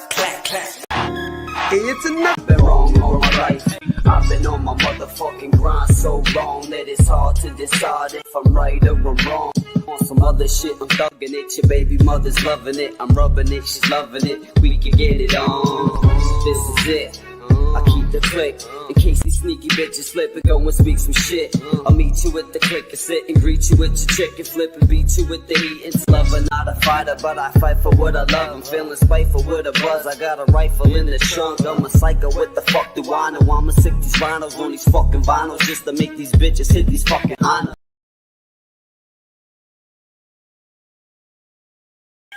Clap, clap. Hey, it's enough. Been wrong all my life. I've been on my motherfucking grind so long that it's hard to decide if I'm right or I'm wrong. On some other shit, I'm thugging it. Your baby mother's loving it. I'm rubbing it, she's loving it. We can get it on. This is it. I keep the click in case these sneaky bitches flip and go and speak some shit. I'll meet you at the click and sit and greet you with your chick and flip and beat you with the heat. It's lover, not a fighter, but I fight for what I love. I'm feeling spiteful with a buzz. I got a rifle in the trunk. I'm a psycho. What the fuck do I know? I'ma sick these rhinos on these fucking vinyls just to make these bitches hit these fucking honors.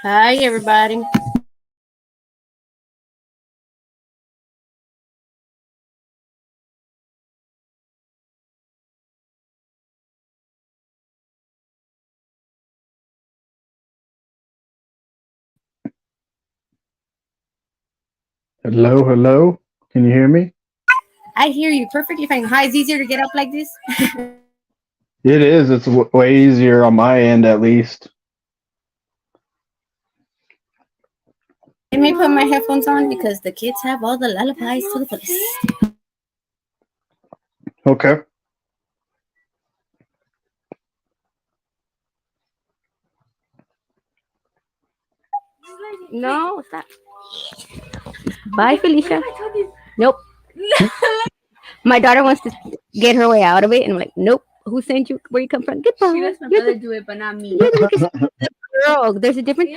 Hi, everybody. Hello, hello. Can you hear me? I hear you perfectly fine. Hi, it's easier to get up like this. It is. It's way easier on my end, at least. Let me put my headphones on because the kids have all the lullabies to the fullest. Okay. No, stop. Bye, Felicia. Nope. My daughter wants to get her way out of it, and I'm like, nope. Who sent you? Where you come from? Goodbye. She lets my brother do it, but not me. Girl, there's a difference.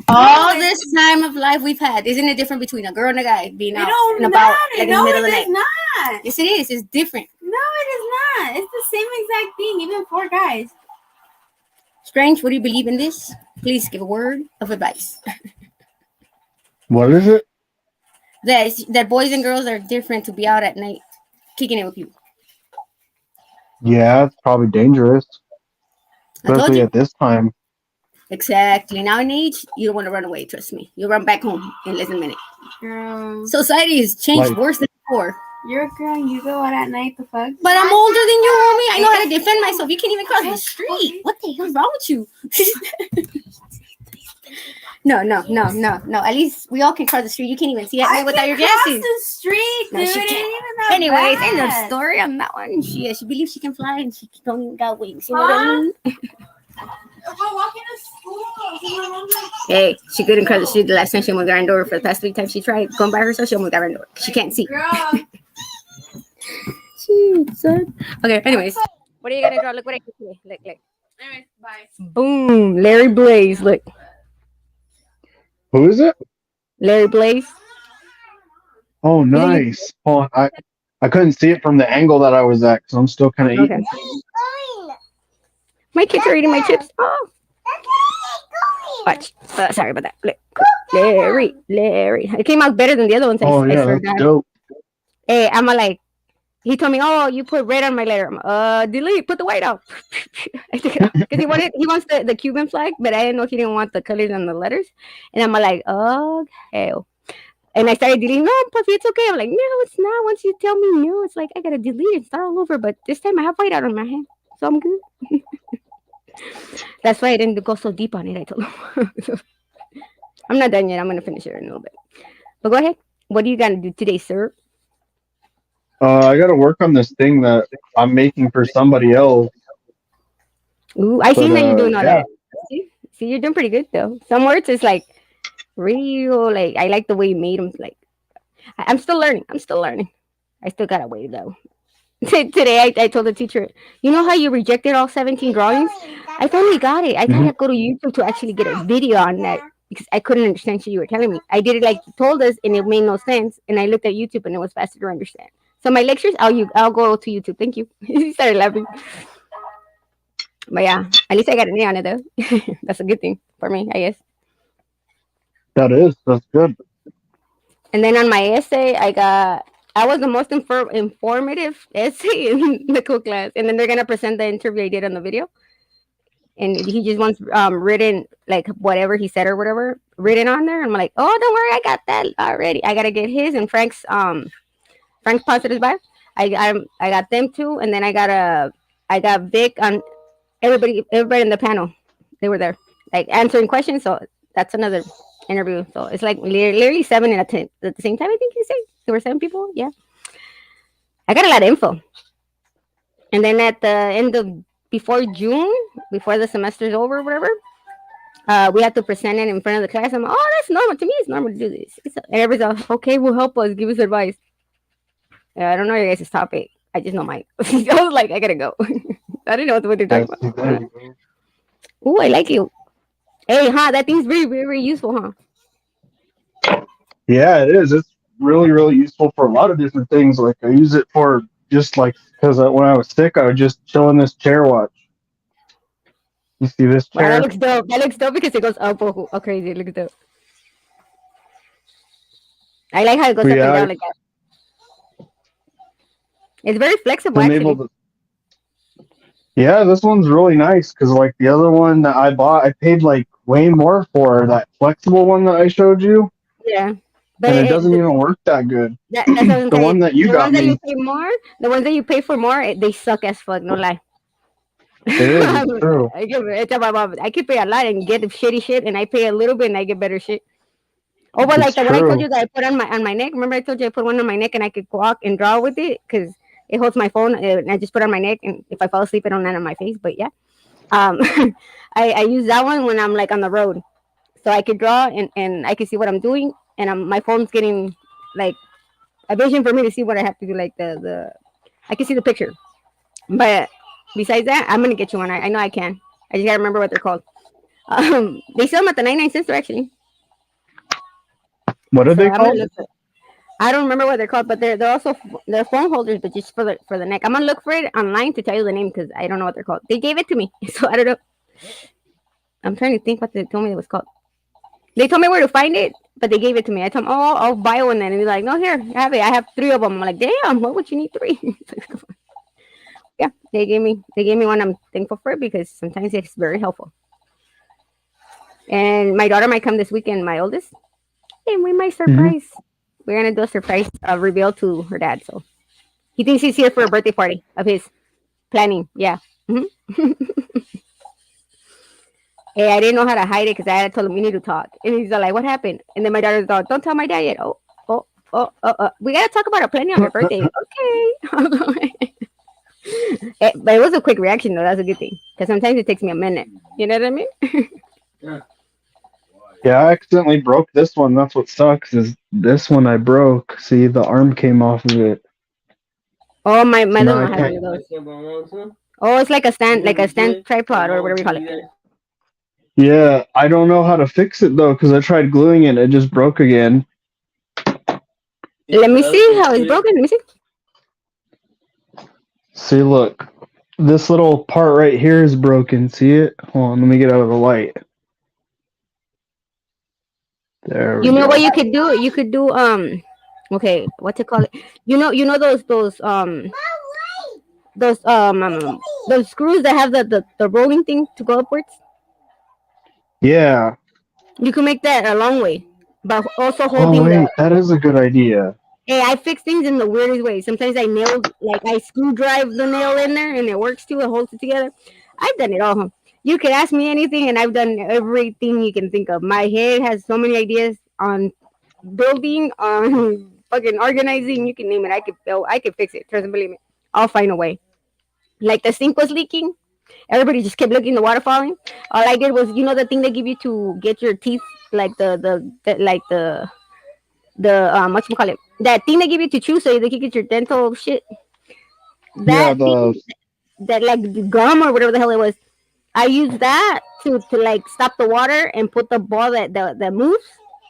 All this time of life we've had, isn't it different between a girl and a guy being out and about like in the middle of the night? Not. Yes, it is. It's different. No, it is not. It's the same exact thing, even for guys. Strange, what do you believe in this? Please give a word of advice. What is it? That boys and girls are different to be out at night kicking it with you. Yeah, it's probably dangerous, I told especially you. at this time. Exactly. Now in age, you don't want to run away. Trust me. You'll run back home in less than a minute. Girl, Society has changed worse than before. you're a girl. You go out at night. The fuck? But I'm older than you, homie. I know how to defend myself. You can't even cross the street. What the hell's wrong with you? No. At least we all can cross the street. You can't even see at night without your glasses. Cross the street, No, dude. she It ain't can't. even that Anyways, bad. end of story on that one. She believes she can fly and she don't even got wings. You know what I mean? We're walking to school. Hey, she couldn't cross the street the last time she almost got door. For the past 3 times she tried going by herself, she almost got door. She can't see. Girl. Jeez, son. Okay, anyways. What are you gonna draw? Look what I can see. Look. Anyways, bye. Boom. Larry Blaze. Look. Who is it? Larry Blaze. Oh, nice. Oh, I couldn't see it from the angle that I was at because I'm still kind of Okay. eating. My kids are eating my chips. Oh. Watch. Sorry about that. Look. Larry. It came out better than the other ones. Oh, I yeah, swear to that's God. dope. Hey, I'm like, he told me, oh, you put red on my letter. Delete, put the white out. I took it out. Because he wants the Cuban flag, but I didn't know he didn't want the colors on the letters. And I'm like, oh, hell. And I started deleting, no, Puffy, it's okay. I'm like, no, it's not. Once you tell me no, it's like, I got to delete it and start all over. But this time I have white out on my hand. So I'm good. That's why I didn't go so deep on it, I told him. I'm not done yet. I'm going to finish it in a little bit. But go ahead. What are you going to do today, sir? I got to work on this thing that I'm making for somebody else. Ooh, I seen that you're doing all yeah. that. See, you're doing pretty good, though. Some words is like real, like, I like the way you made them. Like, I'm still learning. I still got to wait, though. Today, I told the teacher, you know how you rejected all 17 drawings? I finally got it. I gotta go to YouTube to actually get a video on that because I couldn't understand what you were telling me. I did it like you told us, and it made no sense. And I looked at YouTube, and it was faster to understand. So my lectures, I'll go to YouTube. Thank you. He started laughing. But yeah, at least I got an A on it though. That's a good thing for me, I guess. That's good. And then on my essay, I was the most informative essay in the cool class. And then they're gonna present the interview I did on the video. And he just wants written, like whatever he said or whatever written on there. I'm like, oh, don't worry, I got that already. I gotta get his and Frank's positive vibe. I got them too, and then I got Vic on everybody in the panel. They were there, like answering questions. So that's another interview. So it's like literally 7 at the same time. I think you say there were 7 people. Yeah, I got a lot of info. And then at the end of before June, before the semester's over, whatever, we have to present it in front of the class. I'm like, oh, that's normal to me. It's normal to do this. And everybody's like, okay, will help us, give us advice. I don't know your guys' topic. I just know mine. I was like, I gotta go. I didn't know what they're talking Yes, about. there you go. Oh, I like you. Hey, huh? That thing's very, very, very useful, huh? Yeah, it is. It's really, really useful for a lot of different things. Like I use it for just like because when I was sick, I would just chill in this chair watch. You see this Wow, that chair? looks dope. That looks dope because it goes up. Oh, crazy. It looks dope. I like how it goes But up and yeah, down like that. It's very flexible, I'm able actually. to. Yeah, this one's really nice because like the other one that I bought, I paid like way more for that flexible one that I showed you, Yeah. But and it doesn't even work that good. that's what I'm The saying. one that you The ones got that you me, pay more, the ones that you pay for more, they suck as fuck. No lie. it is. It's true. I could pay a lot and get shitty shit, and I pay a little bit and I get better shit. Oh, but It's like the one I told true. you that I put on my neck. Remember I told you I put one on my neck and I could walk and draw with it because it holds my phone and I just put it on my neck and if I fall asleep, I don't land on my face. But yeah, um, I use that one when I'm like on the road, so I could draw and I can see what I'm doing, and my phone's getting like a vision for me to see what I have to do. Like the I can see the picture. But besides that, I'm gonna get you one. I know I can. I just gotta remember what they're called. They sell them at the 99 cents store actually. What are So they I'm gonna called? look. I don't remember what they're called, but they're also they're phone holders, but just for the neck. I'm gonna look for it online to tell you the name because I don't know what they're called. They gave it to me, so I don't know. I'm trying to think what they told me it was called. They told me where to find it, but they gave it to me. I told them, oh, I'll buy one then. And he's like, no, here, have it. I have 3 of them. I'm like, damn, what would you need 3? Yeah, they gave me one. I'm thankful for it because sometimes it's very helpful. And my daughter might come this weekend, my oldest, and we might Hmm. surprise. We're gonna do a surprise reveal to her dad. So he thinks he's here for a birthday party of his planning. Yeah. Hmm. Hey, I didn't know how to hide it because I had told him we need to talk, and he's all like, "What happened?" And then my daughter's all, "Don't tell my dad yet." We gotta talk about our planning on your birthday. Okay. But it was a quick reaction though. That's a good thing because sometimes it takes me a minute. You know what I mean? Yeah, I accidentally broke this one. That's what sucks. Is this one I broke? See, the arm came off of it, Oh, my so now little I one has can't. one of those. Oh, it's like a stand tripod or whatever you call it. Yeah, I don't know how to fix it though because I tried gluing it. It just broke again. Let me see how it's broken. Let me see. See, look, this little part right here is broken. See it? Hold on, let me get out of the light. There we You know what go. you could do? You could do okay, what to call it? You know those those screws that have the rolling thing to go upwards. Yeah. You can make that a long way, but also Oh holding the. wait, that is a good idea. Hey, I fix things in the weirdest way. Sometimes I screw drive the nail in there and it works too. It holds it together. I've done it all. Huh? You can ask me anything, and I've done everything you can think of. My head has so many ideas on building, on fucking organizing. You can name it. I can fix it. Trust and believe me. I'll find a way. Like the sink was leaking. Everybody just kept looking, the water falling. All I did was, the thing they give you to get your teeth, like the what you call it, that thing they give you to chew so they can get your dental shit. Yeah, That the thing, that like gum or whatever the hell it was. I used that to like stop the water and put the ball that moves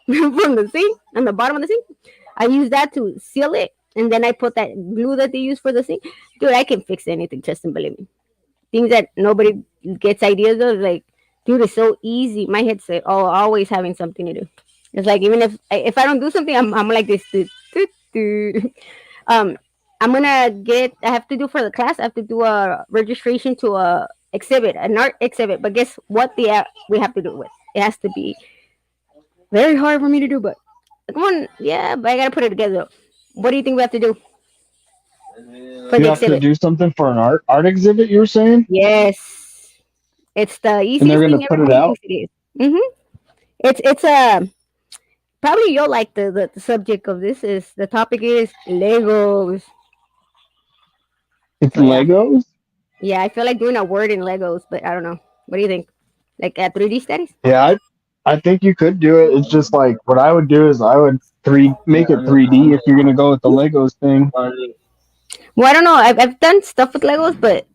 from the sink on the bottom of the sink. I use that to seal it, and then I put that glue that they use for the sink. Dude, I can fix anything. Trust and believe me. Things that nobody gets ideas of, like, dude, it's so easy. My head said, "Oh, always having something to do." It's like even if I don't do something, I'm like this. Um, I'm gonna get. I have to do for the class. I have to do a registration to a exhibit, an art exhibit. But guess what? We have to do it with. It has to be very hard for me to do, but come on, yeah. But I gotta put it together. What do you think we have to do for you the have to exhibit? do something for an art exhibit. You were saying, Yes, it's the and they're easiest gonna thing put it everybody out. thinks it is. Mm-hmm. It's a Probably you'll like the subject of this is the topic is Legos. It's So yeah, Legos. yeah, I feel like doing a word in Legos, but I don't know. What do you think? Like 3D studies? Yeah, I think you could do it. It's just like what I would do is I would three make it 3D if you're gonna go with the Legos thing. Well, I don't know. I've done stuff with Legos, but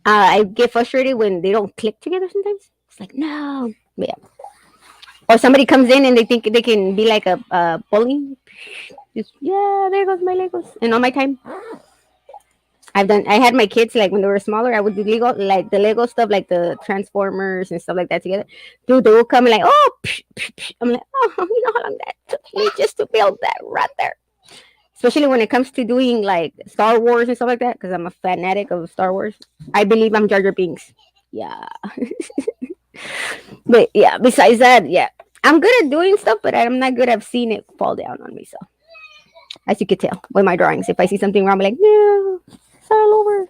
I get frustrated when they don't click together sometimes. It's like, no. But yeah. Or somebody comes in and they think they can be like a bully. Just, yeah, there goes my Legos. And all my time, I had my kids like when they were smaller. I would do Lego, like the Lego stuff, like the Transformers and stuff like that together. Dude, they will come and like, oh, psh, psh, psh. I'm like, oh, you know how long that took me just to build that right there. Especially when it comes to doing like Star Wars and stuff like that, because I'm a fanatic of Star Wars. I believe I'm Jar Jar Binks. Yeah, but yeah. Besides that, yeah, I'm good at doing stuff, but I'm not good at seeing it fall down on me. So, as you could tell with my drawings, if I see something wrong, I'm like, no, start all over.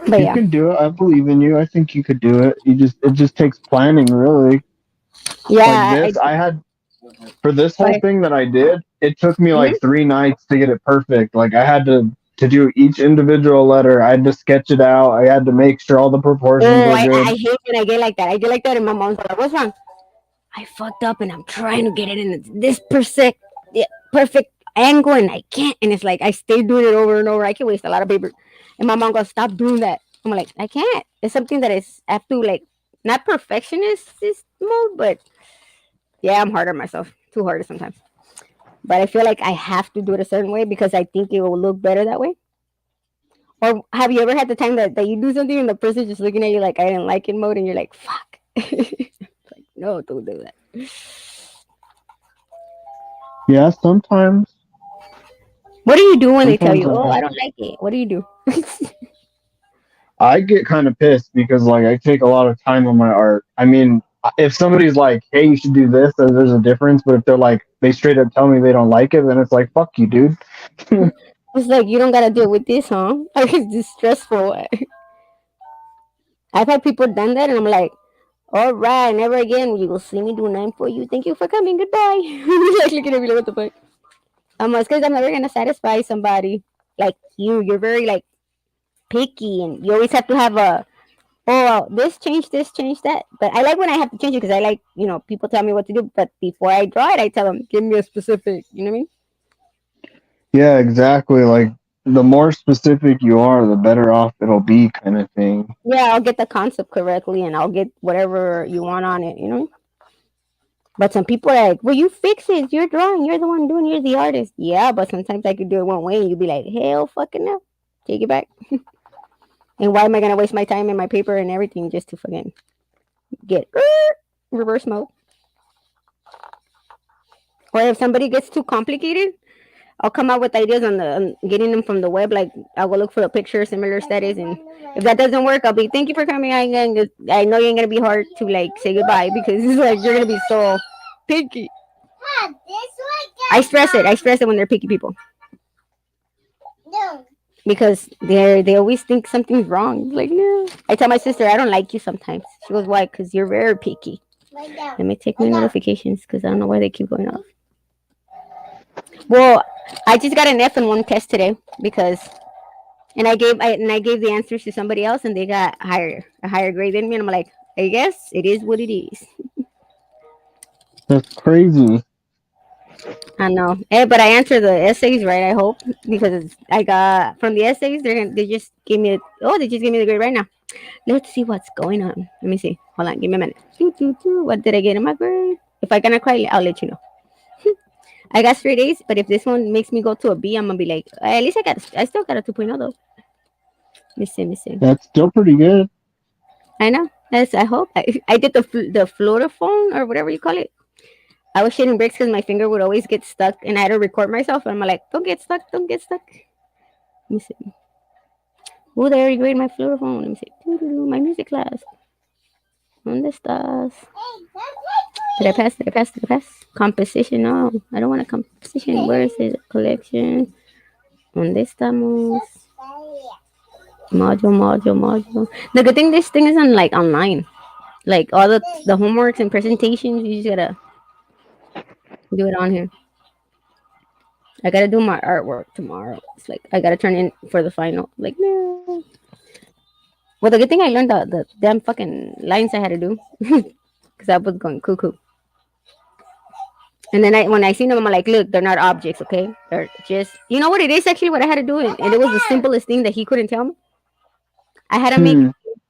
But You yeah, can do it. I believe in you. I think you could do it. It just takes planning, really. Like yeah, this, I had for this whole but thing that I did. It took me mhm. like 3 nights to get it perfect. Like I had to do each individual letter. I had to sketch it out. I had to make sure all the proportions Oh, were I good. hate when I get like that. I get like that, and my mom's like, "What's wrong?" I fucked up, and I'm trying to get it in this perfect, yeah, perfect angle, and I can't. And it's like I stay doing it over and over. I can waste a lot of paper. And my mom goes, "Stop doing that." I'm like, I can't. It's something that is I have to like not perfectionist mode, but yeah, I'm hard on myself. Too hard sometimes. But I feel like I have to do it a certain way because I think it will look better that way. Or have you ever had the time that you do something and the person's just looking at you like I didn't like it mode and you're like, fuck. Like, no, don't do that. Yeah, sometimes. What do you do when they tell Sometimes you, I oh, have. I don't like it? What do you do? I get kind of pissed because like I take a lot of time on my art. I mean, if somebody's like, "Hey, you should do this," then there's a difference. But if they're like, they straight up tell me they don't like it, then it's like, "Fuck you, dude." It's like, you don't got to deal with this, huh? Like, it's just stressful. I've had people done that and I'm like, all right, never again. You will see me do nine for you. Thank you for coming. Goodbye. Like, looking at me like, what the fuck? It's because I'm never going to satisfy somebody like you. You're very, like, picky and you always have to have oh, this change that. But I like when I have to change it because I like, people tell me what to do. But before I draw it, I tell them, give me a specific, you know what I mean? Yeah, exactly. Like the more specific you are, the better off it'll be, kind of thing. Yeah, I'll get the concept correctly and I'll get whatever you want on it, you know? But some people are like, well, you fix it. You're drawing. You're the one doing. You're the artist. Yeah, but sometimes I could do it one way and you'd be like, hell fucking no. Take it back. And why am I going to waste my time and my paper and everything just to fucking get reverse mode? Or if somebody gets too complicated, I'll come up with ideas on getting them from the web. Like I'll go look for a picture, similar status, and if that doesn't work, I'll be thank you for coming. I know you ain't gonna be hard to like say goodbye because it's like you're gonna be so picky. I stress it. I stress it when they're picky people because they always think something's wrong. Like no, I tell my sister I don't like you sometimes. She goes, why? Because you're very picky. Let me take my notifications because I don't know why they keep going off. Well, I just got an F in one test today because I gave the answers to somebody else and they got a higher grade than me and I'm like, I guess it is what it is. That's crazy. I know. But I answered the essays right, I hope, because I got from the essays they just gave me they just gave me the grade right now. Let's see what's going on. Let me see. Hold on, give me a minute. What did I get in my grade? If I gonna cry, I'll let you know. I got straight A's, but if this one makes me go to a B, I'm gonna be like, at least I still got a 2.0 though. Let me see. That's still pretty good. I know. That's. I hope. I did the fluorophone or whatever you call it. I was shitting bricks because my finger would always get stuck, and I had to record myself. And I'm like, don't get stuck, don't get stuck. Let me see. Oh, they already graded my fluorophone. Let me see. My music class. ¿Dónde estás? Did I pass? Did I pass? Did I pass? Composition? No, I don't want a composition. Where is it? Collection. ¿Dónde estamos? Module. The good thing this thing isn't like online. Like all the homeworks and presentations, you just gotta do it on here. I gotta do my artwork tomorrow. It's like I gotta turn in for the final. Like no. Well, the good thing I learned the damn fucking lines I had to do because I was going cuckoo. And then when I seen them, I'm like, look, they're not objects, okay? They're just, you know what it is actually what I had to do, and it was the simplest thing that he couldn't tell me. I had to make Hmm.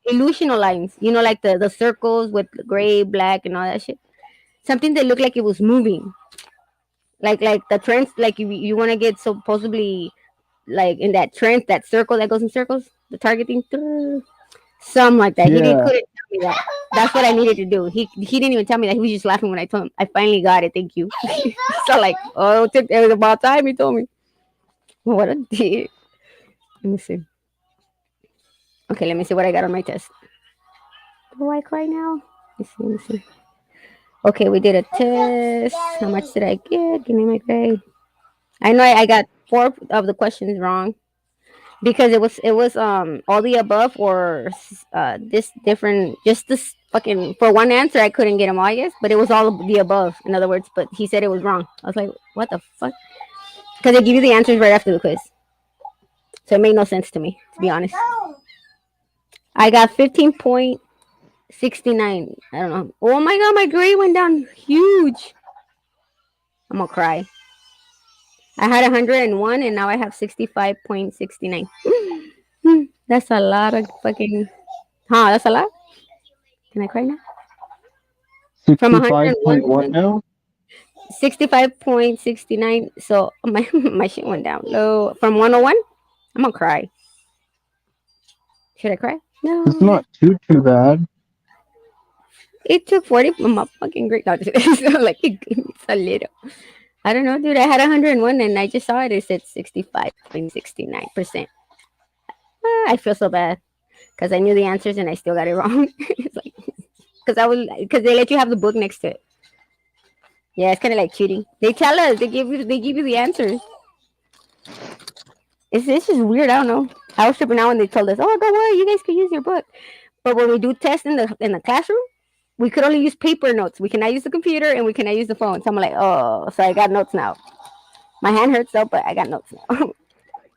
illusional lines, you know, like the circles with the gray, black, and all that shit. Something that looked like it was moving, like the trends, like you want to get supposedly like in that trend, that circle that goes in circles, the targeting, something like that. He didn't Yeah. couldn't tell me that. That's what I needed to do. He didn't even tell me that. He was just laughing when I told him. I finally got it. Thank you. So like, oh, it was about time he told me. What a dick. Let me see. Okay, let me see what I got on my test. Do I cry now? Let me see. Okay, we did a test. How much did I get? Give me my grade. I know I got four of the questions wrong because it was all the above or this different, just this fucking for one answer I couldn't get them all, I guess, but it was all of the above, in other words, but he said it was wrong. I was like, what the fuck? Because they give you the answers right after the quiz, so it made no sense to me, to be honest. I got 15.69. I don't know. Oh my god, my grade went down huge. I'm gonna cry. I had 101 and now I have 65.69. That's a lot of fucking. Huh, that's a lot. Can I cry now? From 65 101 point what now? 65.69. So my my shit went down low from 101. I'm gonna cry. Should I cry? It's No. not too bad. It took 40 from my fucking grade. No, it's like it's a little. I don't know, dude. I had 101 and I just saw it. It said 65.69%. I feel so bad because I knew the answers and I still got it wrong. It's like because they let you have the book next to it. Yeah, it's kind of like cheating. They tell us they give you the answers. It's just weird. I don't know. I was tripping out when they told us, "Oh, don't worry, you guys can use your book." But when we do tests in the classroom, we could only use paper notes. We cannot use the computer and we cannot use the phone. So I'm like, oh, so I got notes now. My hand hurts though, but I got notes now.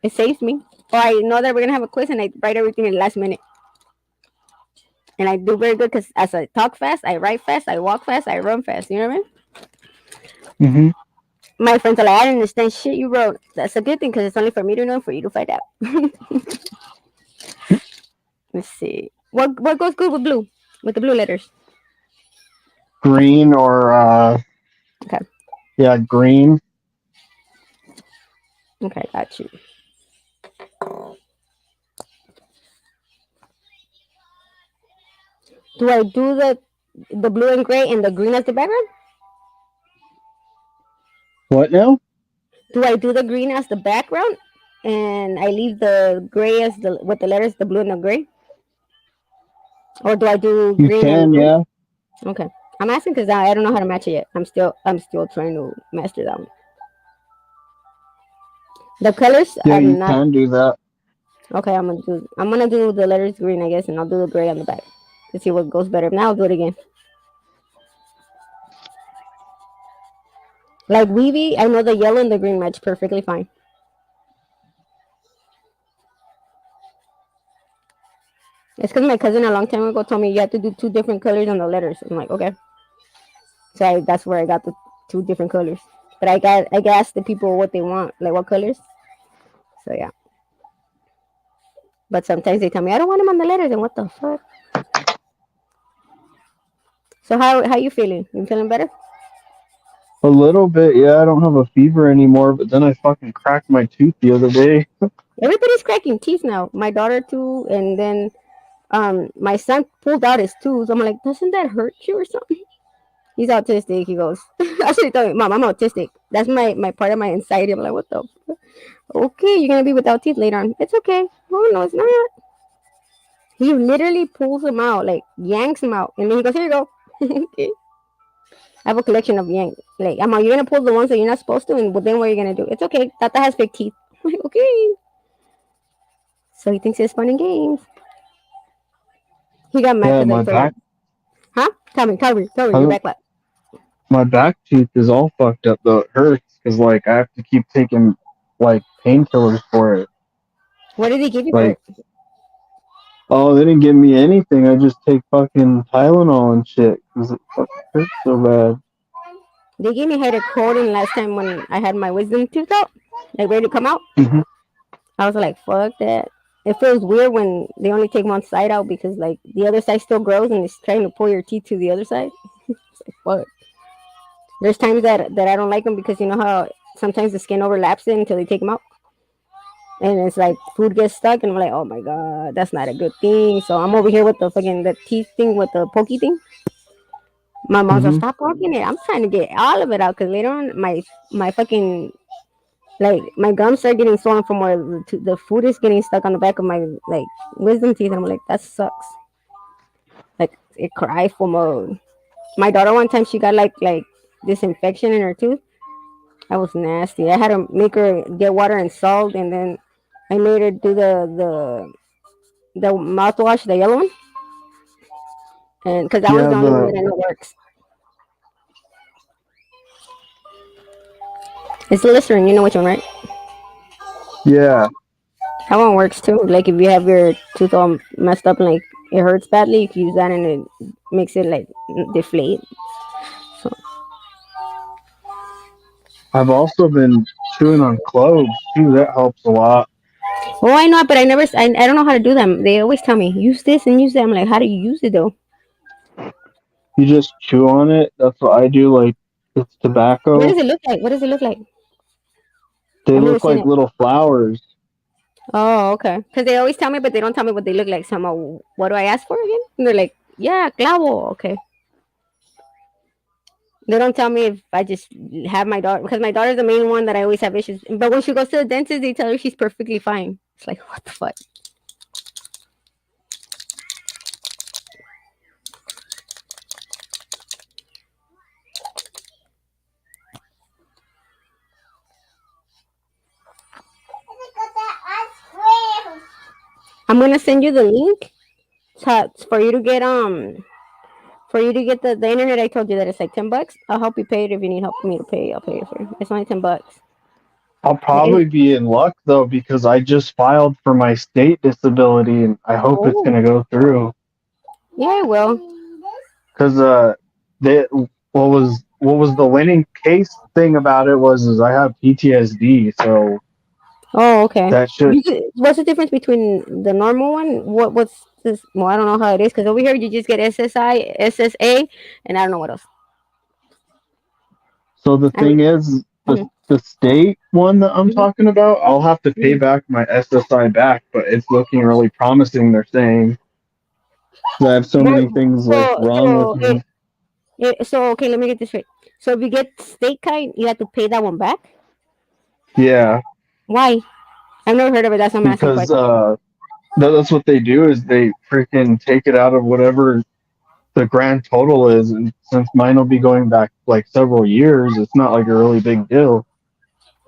It saves me. Or I know that we're gonna have a quiz and I write everything in the last minute. And I do very good because as I talk fast, I write fast, I walk fast, I run fast. You know what I mean? Hmm. My friends are like, I didn't understand shit you wrote. That's a good thing because it's only for me to know, for you to find out. Let's see. What goes good with blue? With the blue letters. Green or Okay. yeah, green. Okay, got you. Do I do the blue and gray and the green as the background? What now? Do I do the green as the background and I leave the gray as the with the letters the blue and the gray? Or do I do You green and can, blue? yeah. Okay. I'm asking because I don't know how to match it yet. I'm still trying to master that one. The colors Yeah, I'm you not can do that. okay. I'm gonna do the letters green, I guess, and I'll do the gray on the back to see what goes better. Now I'll do it again. Like Weavy, I know the yellow and the green match perfectly fine. It's because my cousin a long time ago told me you have to do two different colors on the letters. I'm like, okay. So that's where I got the two different colors. But I asked the people what they want, like what colors. So yeah. But sometimes they tell me I don't want them on the letters, and what the fuck? So how you feeling? You feeling better? A little bit, yeah. I don't have a fever anymore, but then I fucking cracked my tooth the other day. Everybody's cracking teeth now. My daughter too, and then my son pulled out his tooth. I'm like, doesn't that hurt you or something? He's autistic. He goes, I should have told him, Mom, I'm autistic. That's my part of my anxiety. I'm like, what the fuck? Okay, you're gonna be without teeth later on. It's okay. Oh no, it's not. He literally pulls them out, like yanks them out, and then he goes, "Here you go." Okay. I have a collection of yank. Like, you're gonna pull the ones that you're not supposed to, and then what are you gonna do? It's okay. Tata has fake teeth. I'm like, okay. So he thinks it's fun and games. He got mad Yeah, because I my told him. back Huh? Tell me, your I, back what? my back tooth is all fucked up though. It hurts because like I have to keep taking like painkillers for it. What did they give you for Like, it? oh, they didn't give me anything. I just take fucking Tylenol and shit because it fucking hurts so bad. They gave me hydrocodone last time when I had my wisdom tooth out, like ready to come out. Hmm. I was like, fuck that. It feels weird when they only take one side out because like the other side still grows and it's trying to pull your teeth to the other side. It's like fuck. There's times that I don't like them because you know how sometimes the skin overlaps it until they take them out, and it's like food gets stuck, and I'm like, oh my god, that's not a good thing. So I'm over here with the fucking the teeth thing with the pokey thing. My mom's like, Hmm. stop poking it. I'm trying to get all of it out because later on my fucking like my gums start getting swollen from where the food is getting stuck on the back of my like wisdom teeth, and I'm like, that sucks. Like it cry for mode. My daughter one time she got like this infection in her tooth. That was nasty. I had to make her get water and salt, and then I made her do the mouthwash, the yellow one, and because that one's Yeah, the only one the that I know works. It's the Listerine. You know which one, right? yeah. That one works too. Like if you have your tooth all messed up and like it hurts badly, you can use that and it makes it like deflate. So, I've also been chewing on cloves too. That helps a lot. oh, I know, but I don't know how to do them. They always tell me use this and use that. I'm like, how do you use it though? You just chew on it. That's what I do. Like it's What tobacco. does it look like? What does it look like? They I've never look seen like it. little flowers. Oh, okay. Because they always tell me, but they don't tell me what they look like. So I'm like, what do I ask for again? And they're like, yeah, clavo. Okay. They don't tell me if I just have my daughter because my daughter's the main one that I always have issues. But when she goes to the dentist, they tell her she's perfectly fine. It's like what the fuck. I'm gonna send you the link for you to get the internet. I told you that it's like $10. I'll help you pay it if you need help me to pay. I'll pay it for you. It's only $10. I'll probably be in luck though because I just filed for my state disability and I hope it's Oh, gonna go through. yeah, well, Because they what was the winning case thing about it was is I have PTSD, so oh, okay. that should. What's the difference between the normal one? What's this? Well, I don't know how it is because over here you just get SSI, SSA, and I don't know what else. So the I mean, thing is, the mhm, the state one that I'm mhm, talking about, I'll have to pay mhm. back my SSI back, but it's looking really promising. They're saying 'cause I have so Well, many things like so wrong with so me. so okay. Let me get this straight. So if you get state kind, you have to pay that one back. Yeah, Why? I've never heard of it. That's why I'm asking because questions. that's what they do is they freaking take it out of whatever the grand total is, and since mine will be going back like several years, it's not like a really big deal.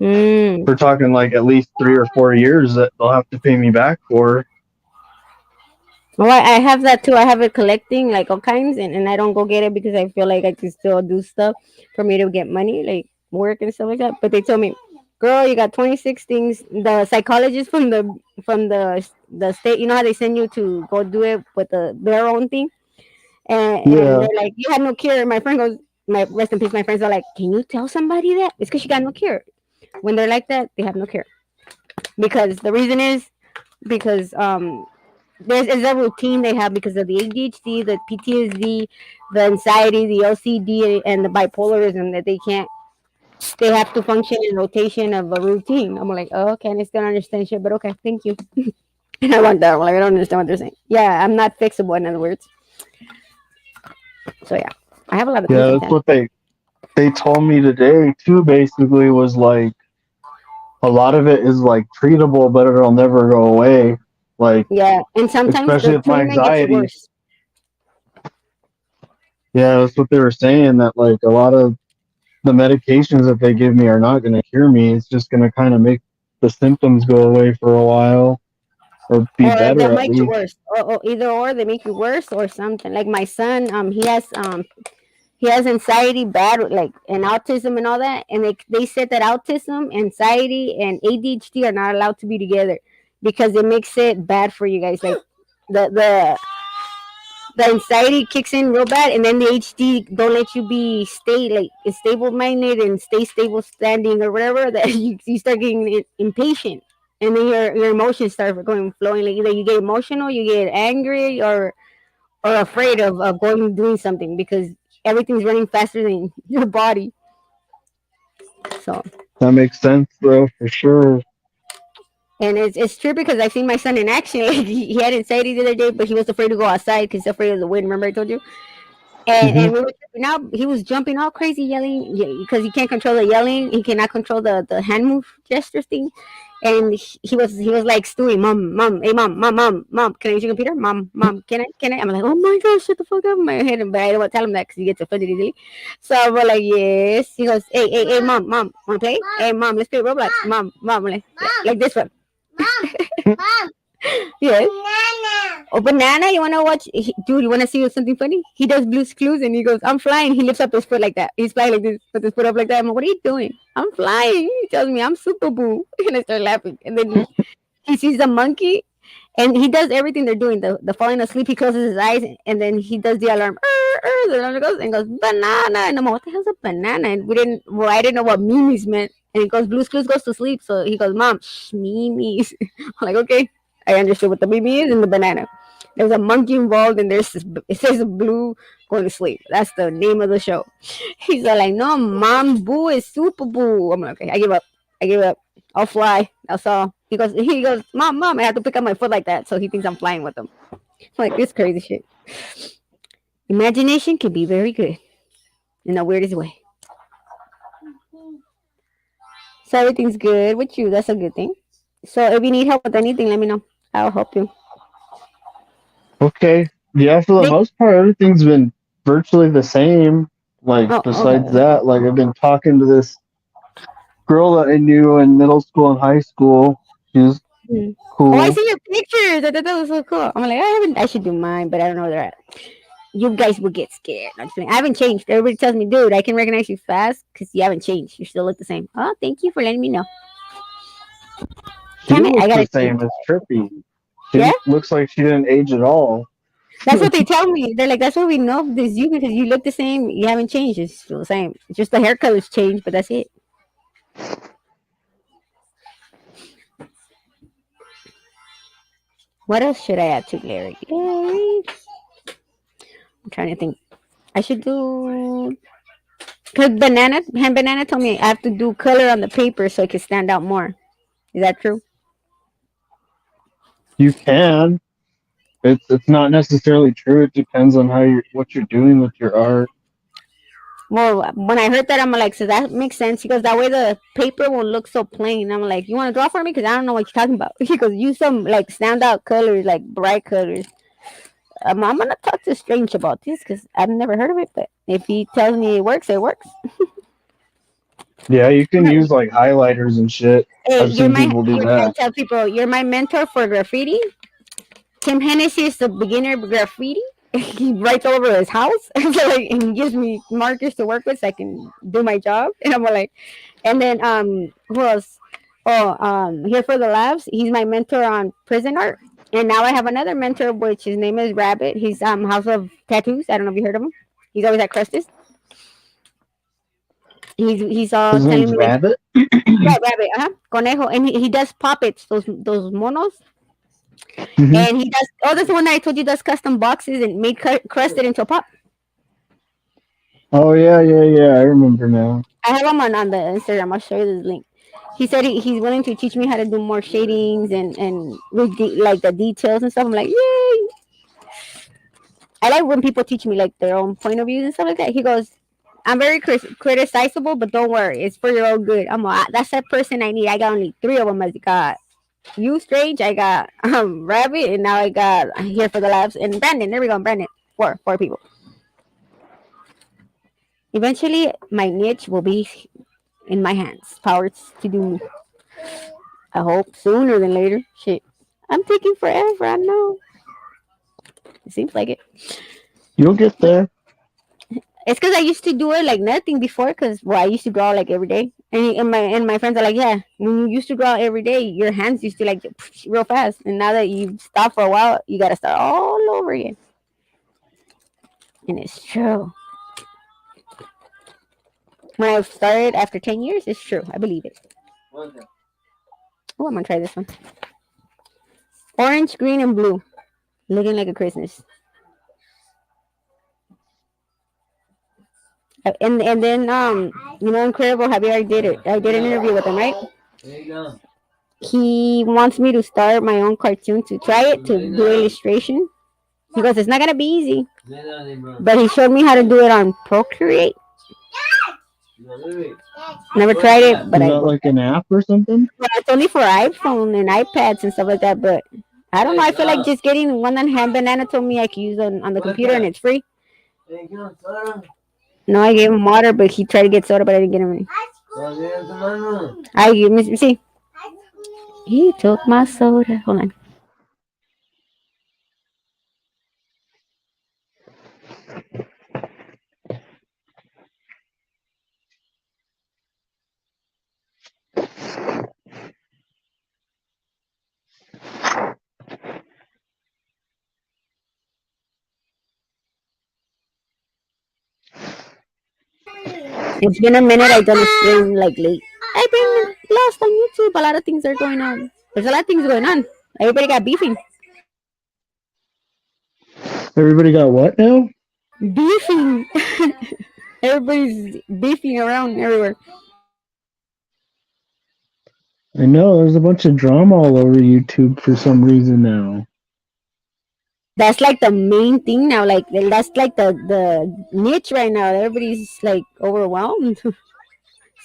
Mm. We're talking like at least 3 or 4 years that they'll have to pay me back for. Well, I have that too. I have it collecting like all kinds, and I don't go get it because I feel like I can still do stuff for me to get money, like work and stuff like that. But they told me, girl, you got 26 things. The psychologist from the state, you know how they send you to go do it with their own thing, and Yeah, they're like, you had no cure. My friend goes, my rest in peace. My friends are like, can you tell somebody that it's because she got no cure. When they're like that, they have no cure because the reason is because there's is a routine they have because of the ADHD, the PTSD, the anxiety, the OCD, and the bipolarism that they can't. They have to function in rotation of a routine. I'm like, oh, okay, and I still don't understand shit, but okay, thank you. And I want that. I'm like, I don't understand what they're saying. Yeah, I'm not fixable. In other words, so yeah, I have a lot of things yeah, like that's that. what they told me today too. Basically, was like a lot of it is like treatable, but it'll never go away. Like Yeah, and sometimes especially the with my treatment gets anxiety. worse. Yeah, that's what they were saying. That like a lot of the medications that they give me are not going to cure me. It's just going to kind of make the symptoms go away for a while. or be or they'll better at make it least. worse, or either or they make it worse or something. Like my son, he has anxiety bad, like, and autism and all that, and they said that autism, anxiety, and ADHD are not allowed to be together because it makes it bad for you guys. Like the the the anxiety kicks in real bad, and then the HD don't let you be stay like stable minded and stay stable standing or whatever. That you start getting impatient, and then your emotions start going flowing. Like either you get emotional, you get angry, or afraid of going and doing something because everything's running faster than your body. So, That makes sense, bro, for sure. and it's true because I seen my son in action. Like, he had anxiety the other day, but he was afraid to go outside because he's afraid of the wind. Remember I told you? Hmm. And we were jumping out. He was jumping all crazy, yelling because he can't control the yelling. He cannot control the hand move gestures thing. And he was like Stewie, mom, mom, hey mom, mom, mom, mom, can I use your computer? Mom, mom, can I? I'm like, oh my gosh, shut the fuck up in my head. But I don't want to tell him that because he gets offended easily. So we're like, yes. He goes, hey, mom, mom, wanna play? Hey mom, let's play Roblox. Mom, like this one. Yes. Oh, banana! You wanna watch, dude? You wanna see something funny? He does Blue's Clues, and he goes, "I'm flying." He lifts up his foot like that. He's flying like this, put his foot up like that. I'm like, "What are you doing?" I'm flying. He tells me, "I'm Super Boo," and I start laughing. And then he sees the monkey, and he does everything they're doing. The falling asleep, he closes his eyes, and then he does the alarm. The alarm goes and goes banana, and I'm like, "What the hell's a banana?" And we didn't. Well, I didn't know what memes meant. And he goes, "Blue's Clues goes to sleep." So he goes, "Mom, shh, memes." I'm like, "Okay." I understood what the meme is and the banana. There's a monkey involved, and it says Blue going to sleep. That's the name of the show. He's like, no, mom, Boo is Super Boo. I'm like, okay, I give up. I give up. I'll fly. That's all. He goes, mom, I have to pick up my foot like that, so he thinks I'm flying with him. I'm like this crazy shit. Imagination can be very good in the weirdest way. So everything's good with you. That's a good thing. So if you need help with anything, let me know. I'll help you. Okay. Yeah, for the They, most part, everything's been virtually the same. Like, oh, besides okay. that, like, I've been talking to this girl that I knew in middle school and high school. She was Mm. Oh, I cool. see your pictures. I thought that was so cool. I'm like, I should do mine, but I don't know where they're at. You guys will get scared. I'm just kidding. I haven't changed. Everybody tells me, dude, I can recognize you fast because you haven't changed. You still look the same. Oh, thank you for letting me know. She Damn it, I looks the gotta change. same. It's trippy. Yeah, Looks like she didn't age at all. that's what they tell me. They're like, that's what we know this you because you look the same. You haven't changed. It's still the same. It's just the hair color's changed, but that's it. What else should I add to Larry? Larry, I'm trying to think. I should do. Cause banana told me I have to do color on the paper so it can stand out more. Is that true? You can. It's not necessarily true. It depends on how you what you're doing with your art. Well, when I heard that, I'm like, so that makes sense. He goes, that way the paper won't look so plain. I'm like, you want to draw for me? Because I don't know what you're talking about. He goes, use some like standout colors, like bright colors. I'm going to talk to Strange about this because I've never heard of it. But if he tells me it works, it works. Yeah, you can use like highlighters and shit. Hey, I've seen people do I that. tell people, you're my mentor for graffiti. Tim Hennessy is the beginner of graffiti. He writes all over his house, so like, and he gives me markers to work with so I can do my job. And I'm like, and then who else? Oh, here for the labs. He's my mentor on prison art. And now I have another mentor, which his name is Rabbit. He's House of Tattoos. I don't know if you heard of him. He's always at Crestus. He's all His telling name's me like, Rabbit. yeah, Rabbit, Conejo, and he does puppets, those monos. Hmm. And he does. Oh, that's the one that I told you does custom boxes and made crusted into a pop. Oh yeah. I remember now. I have him on the Instagram. I'll show you this link. He said he's willing to teach me how to do more shadings and like the details and stuff. I'm like, yay! I like when people teach me like their own point of views and stuff like that. He goes, I'm very criticizable, but don't worry, it's for your own good. I'm like, that's that person I need. I got only three of them. I got you, Strange. I got Rabbit, and now I got here for the labs and Brandon. There we go, Brandon. Four people. Eventually, my niche will be in my hands. Powers to do. I hope sooner than later. Shit. I'm taking forever. I know. It seems like it. You'll get there. It's because I used to do it like nothing before. Because I used to draw like every day, and my friends are like, yeah, when you used to draw every day, your hands used to like real fast, and now that you stop for a while, you gotta start all over again. And it's true. When I started after 10 years, it's true. I believe it. Oh, I'm gonna try this one. Orange, green, and blue, looking like a Christmas. And then Incredible Javier did it. I did an interview with him, right? He wants me to start my own cartoon to try it to do illustration. He goes, it's not gonna be easy, but he showed me how to do it on Procreate. Never tried it, but Is that like an app or something? it's only for iPhone and iPads and stuff like that. But I don't know. I feel like just getting one on hand. Banana told me I could use on the computer and it's free. No, I gave him water, but he tried to get soda, but I didn't get him any. Let me see. He took my soda. Hold on. It's been a minute. I done a stream like late. I've been lost on YouTube. A lot of things are going on. There's a lot of things going on. Everybody got beefing. Everybody got what now? Beefing. Everybody's beefing around everywhere. I know there's a bunch of drama all over YouTube for some reason now. That's like the main thing now. Like that's like the niche right now. Everybody's like overwhelmed.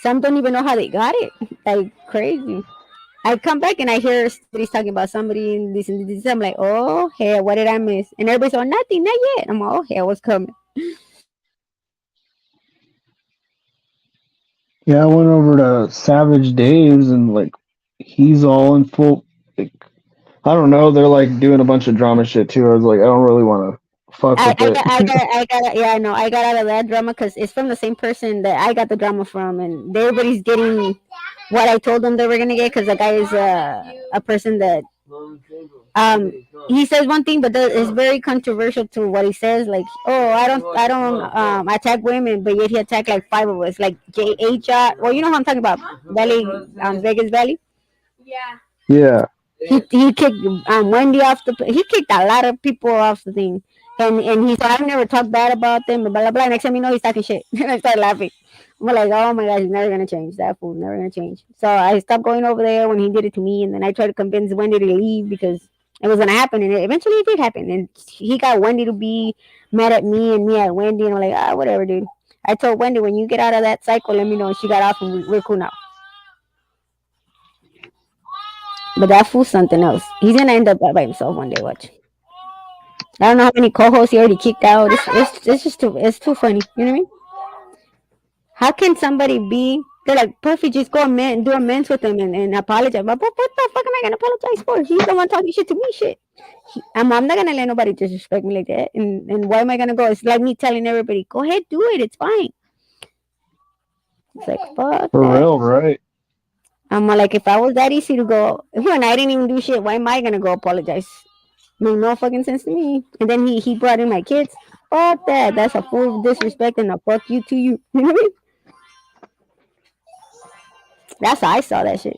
Some don't even know how they got it. Like crazy. I come back and I hear somebody's talking about somebody and this and this. I'm like, oh hell, what did I miss? And everybody's like, nothing, not yet. I'm like, oh hell, what's coming? Yeah, I went over to Savage Dave's and like he's all in full. Like, I don't know. They're like doing a bunch of drama shit too. I was like, I don't really want to fuck with it. Yeah, I know. I got out of that drama because it's from the same person that I got the drama from, and everybody's getting what I told them they were gonna get because the guy is a person that um he says one thing, but it's very controversial to what he says. Like, oh, I don't attack women, but yet he attacked like five of us, like JH. Well, you know what I'm talking about, Valley, Vegas Valley. Yeah. He kicked Wendy off the. He kicked a lot of people off the thing, and he said I've never talked bad about them, blah blah blah. Next time you know, he's talking shit, and I started laughing. I'm like, oh my god, he's never gonna change. That fool's never gonna change. So I stopped going over there when he did it to me, and then I tried to convince Wendy to leave because it was gonna happen, and eventually it did happen. And he got Wendy to be mad at me and me at Wendy, and I'm like, whatever, dude. I told Wendy when you get out of that cycle, let me know. And she got off, and we're cool now. But that fool's something else. He's gonna end up by himself one day. Watch. I don't know how many co-hosts he already kicked out. It's just too funny. You know what I mean? How can somebody be? They're like, Puffy, just go do amends with him and apologize. But what the fuck am I gonna apologize for? He's the one talking shit to me. Shit. I'm not gonna let nobody disrespect me like that. And why am I gonna go? It's like me telling everybody, go ahead, do it. It's fine. It's like fuck. For that. real, right? I'm like, if I was that easy to go, when I didn't even do shit, why am I gonna go apologize? Made no fucking sense to me. And then he brought in my kids. Fuck that. That's a full disrespect and a fuck you to you. You know what I mean? That's how I saw that shit.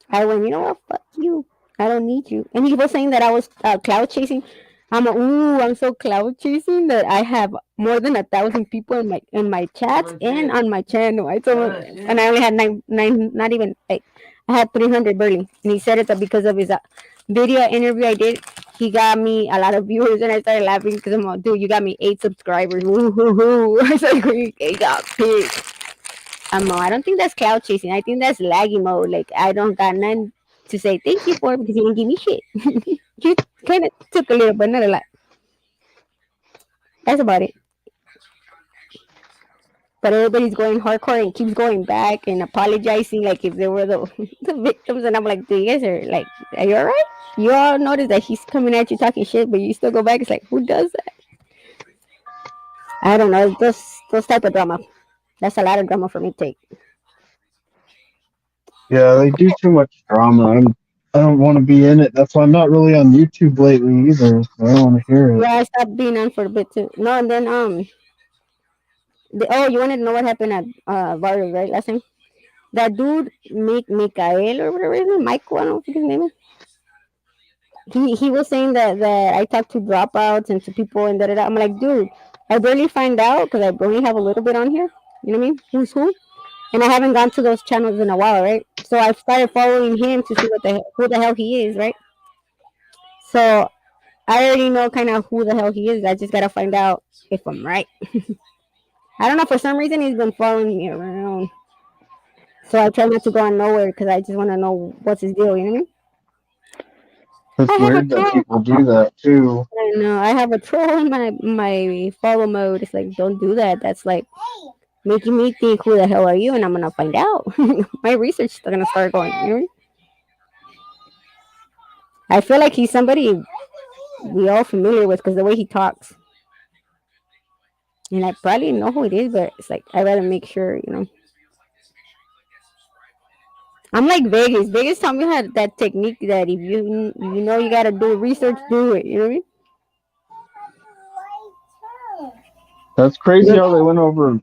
I went, you know what? Fuck you. I don't need you. And he was saying that I was cloud chasing. I'm so cloud chasing that I have more than 1,000 people in my chats and on my channel. I told him, and I only had nine, not even like I had 300 barely. And he said it that because of his video interview I did, he got me a lot of viewers, and I started laughing because I'm like, dude, you got me 8 subscribers. Woo-hoo-hoo. I was like, he got pissed. I don't think that's cloud chasing. I think that's laggy mode. Like I don't got none to say thank you for because he didn't give me shit. He kind of took a little, but not a lot. That's about it. but everybody's going hardcore and keeps going back and apologizing like if they were the the victims. And I'm like, do you guys are you alright? You all notice that he's coming at you talking shit, but you still go back. It's like, who does that? I don't know. Those type of drama. That's a lot of drama for me to take. Yeah, they do too much drama. I don't want to be in it. That's why I'm not really on YouTube lately either. I don't want to hear it. Yeah, I stopped being on for a bit too. No, and then oh, you wanted to know what happened at Barrio, right? Last time, that dude, Mikael or whatever his name, Michael, I don't know what his name is. He was saying that I talked to dropouts and to people and da da da. I'm like, dude, I barely find out because I only have a little bit on here. You know what I mean? Who's who? And I haven't gone to those channels in a while, right? So I started following him to see who the hell he is, right? So I already know kind of who the hell he is. I just gotta find out if I'm right. I don't know. For some reason, he's been following me around. So I try not to go on nowhere because I just want to know what's his deal. You know what I mean? I It's have a weird that troll. people do that too. I know. I have a troll in my follow mode. It's like, don't do that. That's like making me think, who the hell are you? And I'm gonna find out. My research is gonna start going. You know what I mean? I feel like he's somebody we all familiar with because the way he talks. And I probably know who it is, but it's like I rather make sure. You know. I'm like Vegas. Vegas taught me how that technique that if you know you gotta do research, do it. You know what I mean? That's crazy Yeah. how they went over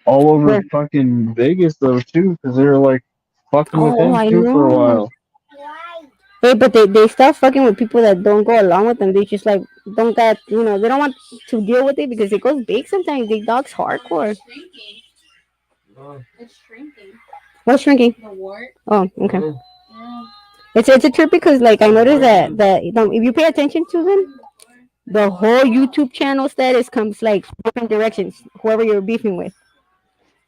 all over Where? fucking Vegas though too, because they were like fucking with Oh, him I too for a know. while. Hey, but they start fucking with people that don't go along with them. They just like don't got they don't want to deal with it because it goes big sometimes. They dogs hardcore. What's shrinking? Oh, okay. It's a trip because like I noticed that if you pay attention to them, the whole YouTube channel status comes like different directions. Whoever you're beefing with,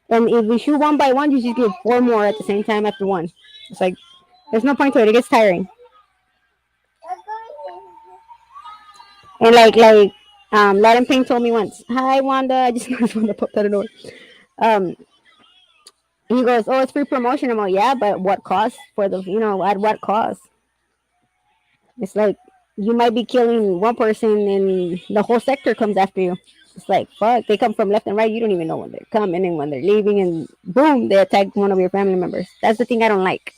and if you shoot one by one, you just get four more at the same time after one. It's like there's no point to it. It gets tiring. And Latin Pink told me once, "Hi Wanda, I just noticed Wanda popped out of nowhere." Um, he goes, "Oh, it's free promotion." I'm like, "Yeah, but what cost for the at what cost?" It's like you might be killing one person and the whole sector comes after you. It's like fuck, they come from left and right. You don't even know when they're coming and when they're leaving, and boom, they attack one of your family members. That's the thing I don't like.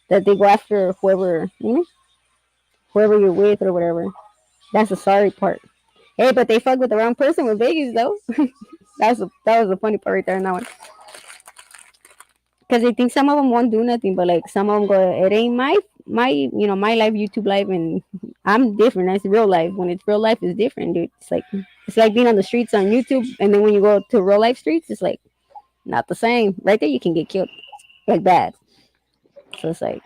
That they go after whoever you're with or whatever. That's the sorry part. Hey, but they fuck with the wrong person with Vegas though. That was the funny part right there in that one. Because they think some of them won't do nothing, but like some of them go, it ain't my life, YouTube life, and I'm different. That's real life. When it's real life, it's different, dude. It's like being on the streets on YouTube, and then when you go to real life streets, it's like not the same. Right there, you can get killed like bad. So it's like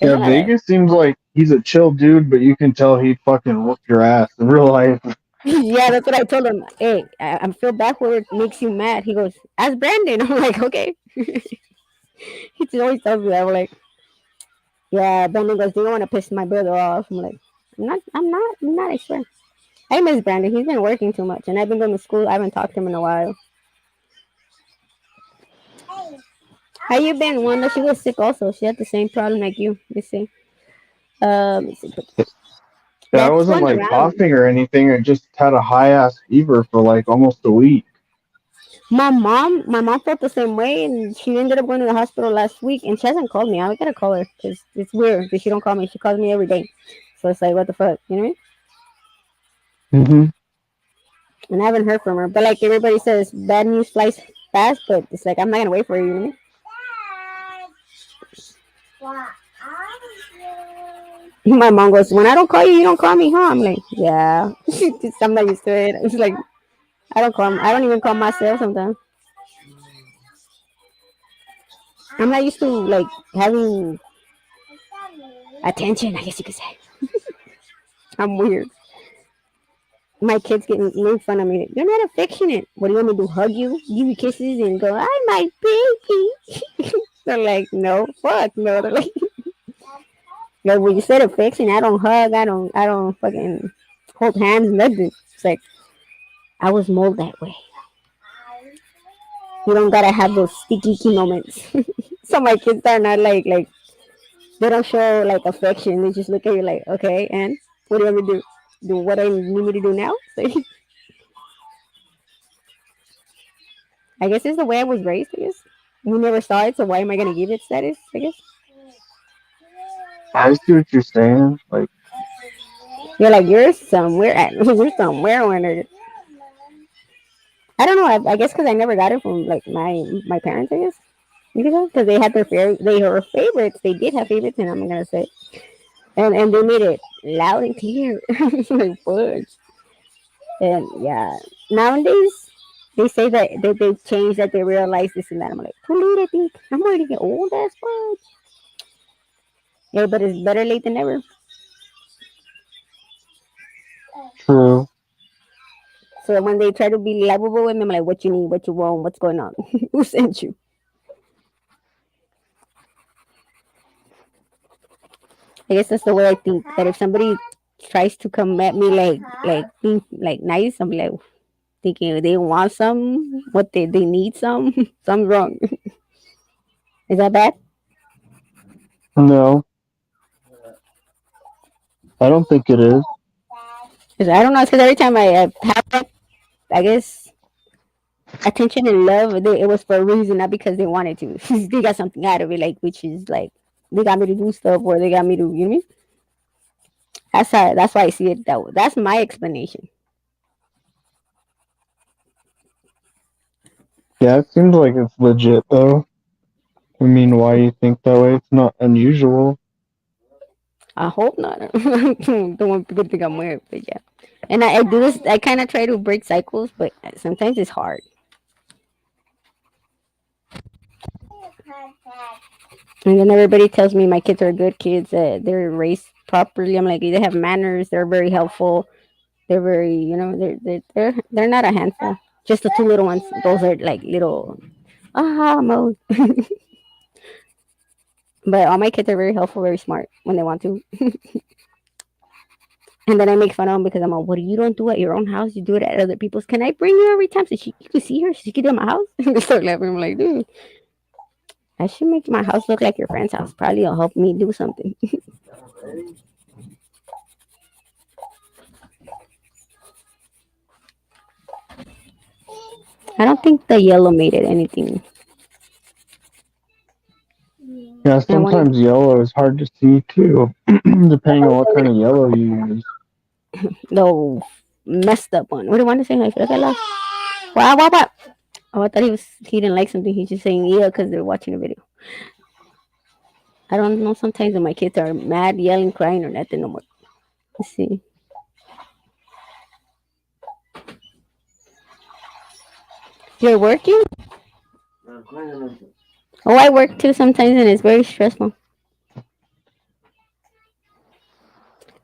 there's Yeah, a lot of Vegas seems like he's a chill dude, but you can tell he'd fucking whoop your ass in real life. yeah. That's what I told him. Hey, I feel bad whoever makes you mad. He goes, ask Brandon. I'm like, okay. He just always tells me that. I'm like, yeah. Brandon goes, do you want to piss my brother off? I'm like, I'm not. I swear. I miss Brandon. He's been working too much, and I've been going to school. I haven't talked to him in a while. How you been, Wanda? She was sick also. She had the same problem like you. Let me see. Let me see. Yeah, I That's wasn't going like around. coughing or anything. I just had a high ass fever for like almost a week. My mom felt the same way, and she ended up going to the hospital last week. And she hasn't called me. I gotta call her because it's weird that she don't call me. She calls me every day, so it's like, what the fuck, you know what I mean? Hmm. And I haven't heard from her. But like everybody says, bad news flies fast. But it's like I'm not gonna wait for her. You know what I mean? My mom goes, when I don't call you, you don't call me, huh? I'm like, yeah. I'm not used to it. It's like I don't call. I don't even call myself sometimes. I'm not used to like having attention. I guess you could say. I'm weird. My kids make fun of me. You're not affectionate. What do you want me to do? Hug you, give you kisses, and go, "I'm my baby." They're like, no, fuck, no. They're like when you said affection, I don't hug. I don't fucking hold hands, nothing. It's like I was molded that way. You don't gotta have those sticky key moments. So my kids are not like they don't show like affection. They just look at you like, okay, and what do you want me to do? Do what I need me to do now? So, I guess it's the way I was raised. I guess we never saw it, so why am I gonna give it status? I guess I see what you're saying. Like, you're like you're somewhere at you're somewhere when I don't know. I guess because I never got it from like my parents. I guess because they had they were favorites. They did have favorites, and I'm gonna say, and they made it loud and clear. Like fudge. And yeah, nowadays they say that they've changed that they realize this and that. I'm like, too late. I think I'm already get old as fudge. Yeah, but it's better late than never. true. So when they try to be lovable with me, I'm like, what you need, what you want, what's going on, who sent you? I guess that's the way I think. That if somebody tries to come at me being like nice, I'm like thinking they want some, what they need some, something's wrong. Is that bad? No, I don't think it is. 'Cause I don't know. It's because every time I have that, I guess attention and love, it was for a reason, not because they wanted to. They got something out of it, like which is like they got me to do stuff or they got me to, you know what I mean? That's why I see it that way. That's my explanation. Yeah, it seems like it's legit though. I mean, why you think that way? It's not unusual. I hope not. Don't want people to think I'm weird, but yeah. And I do this. I kind of try to break cycles, but sometimes it's hard. And then everybody tells me my kids are good kids. They're raised properly. I'm like, they have manners. They're very helpful. They're very, they're not a handful. Just the two little ones. Those are like little aha mode. But all my kids are very helpful, very smart when they want to. And then I make fun of them because I'm like, what do you don't do at your own house? You do it at other people's. Can I bring you every time so you can see her? So she can do it at my house? And they start laughing. I'm like, dude, I should make my house look like your friend's house. Probably will help me do something. I don't think the yellow made it anything. Yeah, I wanted sometimes yellow is hard to see too, depending on what kind of yellow you use. the messed up one. What do you want to say? Like, look at wow, wow, wow. Oh, I thought he didn't like something. He's just saying yeah because they're watching a video. I don't know. Sometimes when my kids are mad, yelling, crying, or nothing no more. Let's see. You're working? Oh, I work too sometimes, and it's very stressful.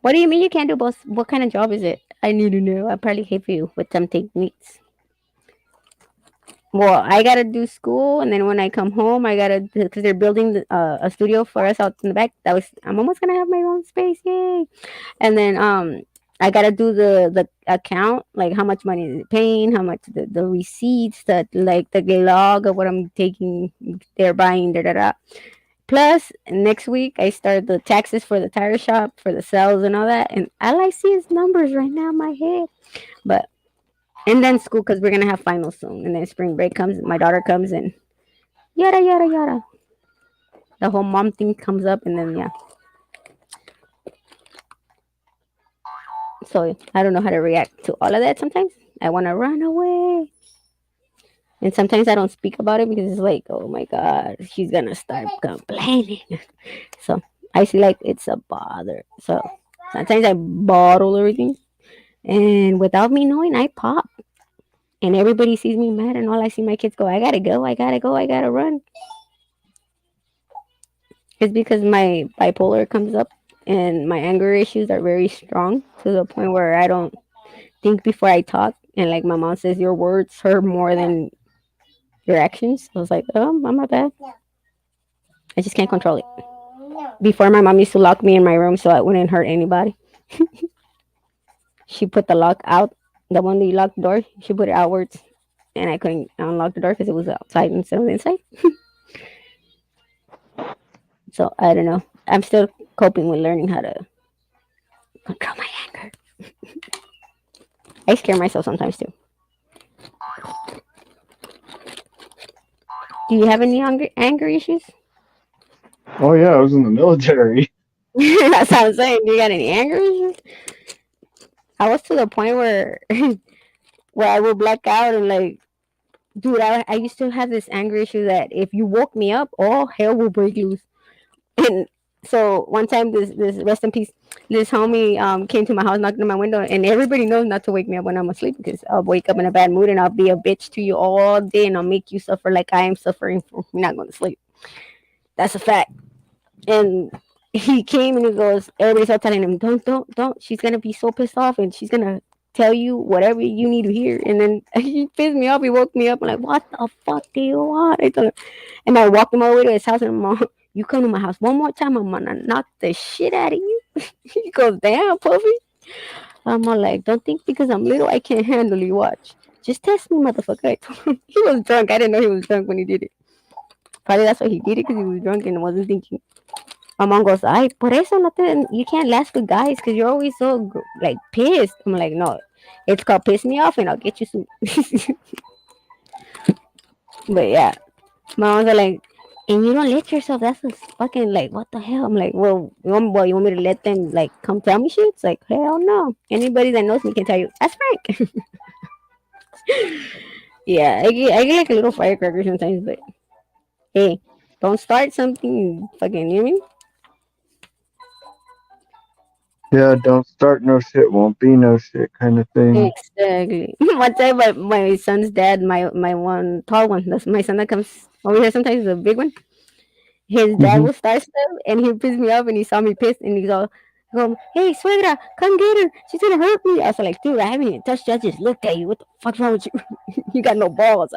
What do you mean you can't do both? What kind of job is it? I need to know. I probably hate you with some techniques. Well, I gotta do school, and then when I come home, I gotta because they're building a studio for us out in the back. I'm almost gonna have my own space, yay! And then I gotta do the account, like how much money is it paying, how much the receipts, that like the log of what I'm taking, they're buying, da da da. Plus, next week I start the taxes for the tire shop for the sales and all that, and all I see is numbers right now in my head. But and then school because we're gonna have finals soon, and then spring break comes. My daughter comes and yada yada yada. The whole mom thing comes up, and then yeah. So I don't know how to react to all of that. Sometimes I want to run away, and sometimes I don't speak about it because it's like, oh my god, she's gonna start complaining. So I see like it's a bother. So sometimes I bottle everything, and without me knowing, I pop. And everybody sees me mad, and all I see my kids go, I gotta go, I gotta go, I gotta run. It's because my bipolar comes up and my anger issues are very strong to the point where I don't think before I talk. And like my mom says, your words hurt more than your actions. I was like, oh, I'm not bad. I just can't control it. Before, my mom used to lock me in my room so I wouldn't hurt anybody. She put the lock out, the one that you lock the door, she put it outwards. and I couldn't unlock the door because it was outside instead of inside. So I don't know. I'm still coping with learning how to control my anger. I scare myself sometimes too. Do you have any anger issues? Oh yeah, I was in the military. That's what I'm saying. Do you got any anger issues? I was to the point where where I would black out and like, dude, I used to have this anger issue that if you woke me up, all hell will break loose. And so one time, this rest in peace, this homie came to my house, knocked on my window, and everybody knows not to wake me up when I'm asleep because I'll wake up in a bad mood and I'll be a bitch to you all day and I'll make you suffer like I am suffering for not going to sleep. That's a fact. And he came and he goes, everybody's all telling him, don't. She's gonna be so pissed off and she's gonna tell you whatever you need to hear. And then he pissed me off. He woke me up. I'm like, what the fuck do you want? I told him, and I walked him all the way to his house and I'm like, you come to my house one more time, I'm gonna knock the shit out of you. He goes, damn, puppy. I'm all like, don't think because I'm little I can't handle you. Watch. Just test me, motherfucker. I told him. He was drunk. I didn't know he was drunk when he did it. Probably that's why he did it because he was drunk and wasn't thinking. My mom goes, ay, por eso no te, you can't last with guys because you're always so like pissed. I'm like, no, it's called piss me off and I'll get you soon. But yeah, my mom's like, and you don't let yourself. That's a fucking like, what the hell? I'm like, well, you want me to let them like come tell me shit? It's like, hell no. Anybody that knows me can tell you that's Frank. Yeah, I get like a little firecracker sometimes, but hey, don't start something fucking. You know what I mean? Yeah, don't start no shit, won't be no shit kind of thing. Exactly. One time, my son's dad, my one tall one, that's my son that comes over here sometimes, the big one. His dad Hmm. will start stuff, and he pissed me off, and he saw me pissed, and he's all, go, hey, suegra, come get her. She's gonna hurt me. I was like, dude, I haven't even touched you. I just looked at you. What the fuck's wrong with you? You got no balls.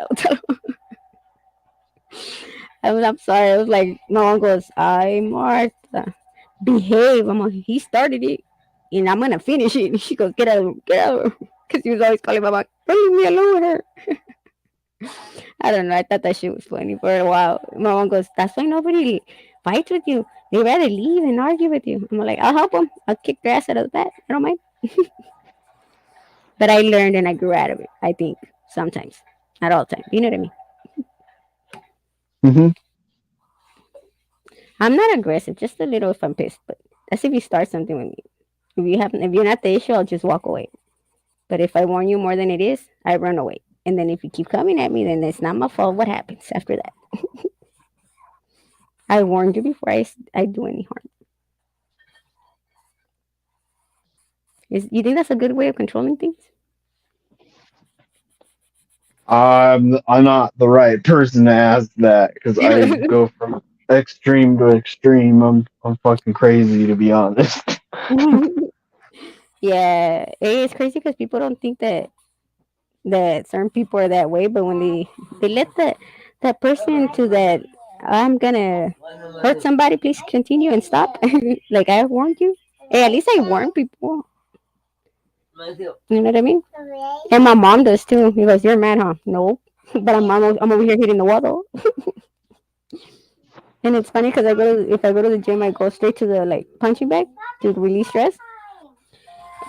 I was, I'm sorry. I was like, my mom goes, I Martha, behave. I'm like, he started it, and I'm gonna finish it. And she goes, get out, because he was always calling my mom, don't leave me alone with her. I don't know. I thought that shit was funny for a while. My mom goes, that's why nobody fights with you. They rather leave and argue with you. I'm like, I'll help them. I'll kick their ass out of the bat. I don't mind. But I learned and I grew out of it. I think sometimes, not all the time. You know what I mean? Hmm. I'm not aggressive, just a little if I'm pissed. But that's if you start something with me. If you're not the issue, I'll just walk away. But if I warn you more than it is, I run away. And then if you keep coming at me, then it's not my fault. What happens after that? I warned you before I do any harm. You think that's a good way of controlling things? I'm not the right person to ask that because I go from extreme to extreme. I'm fucking crazy to be honest. Yeah, it's crazy because people don't think that certain people are that way, but when they let that person to that I'm gonna hurt somebody, please continue and stop. Like I warned you. Hey, at least I warn people. You know what I mean? And my mom does too. He goes, "You're mad, huh?" No, but I'm over here hitting the wall though. And it's funny because if I go to the gym, I go straight to the like punching bag to release stress.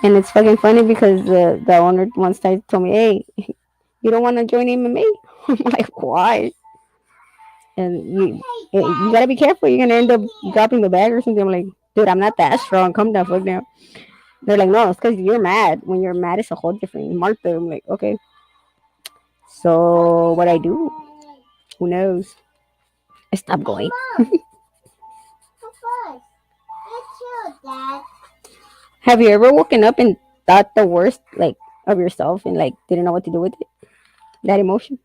And it's fucking funny because the owner once told me, "Hey, you don't want to join MMA?" I'm like, "Why?" And you gotta be careful. You're gonna end up dropping the bag or something. I'm like, "Dude, I'm not that strong. Come down, fuck down." They're like, "No, it's because you're mad. When you're mad, it's a whole different marker." I'm like, "Okay." So what I do? Who knows? I stopped going. Have you ever woken up and thought the worst like of yourself and like didn't know what to do with it? That emotion?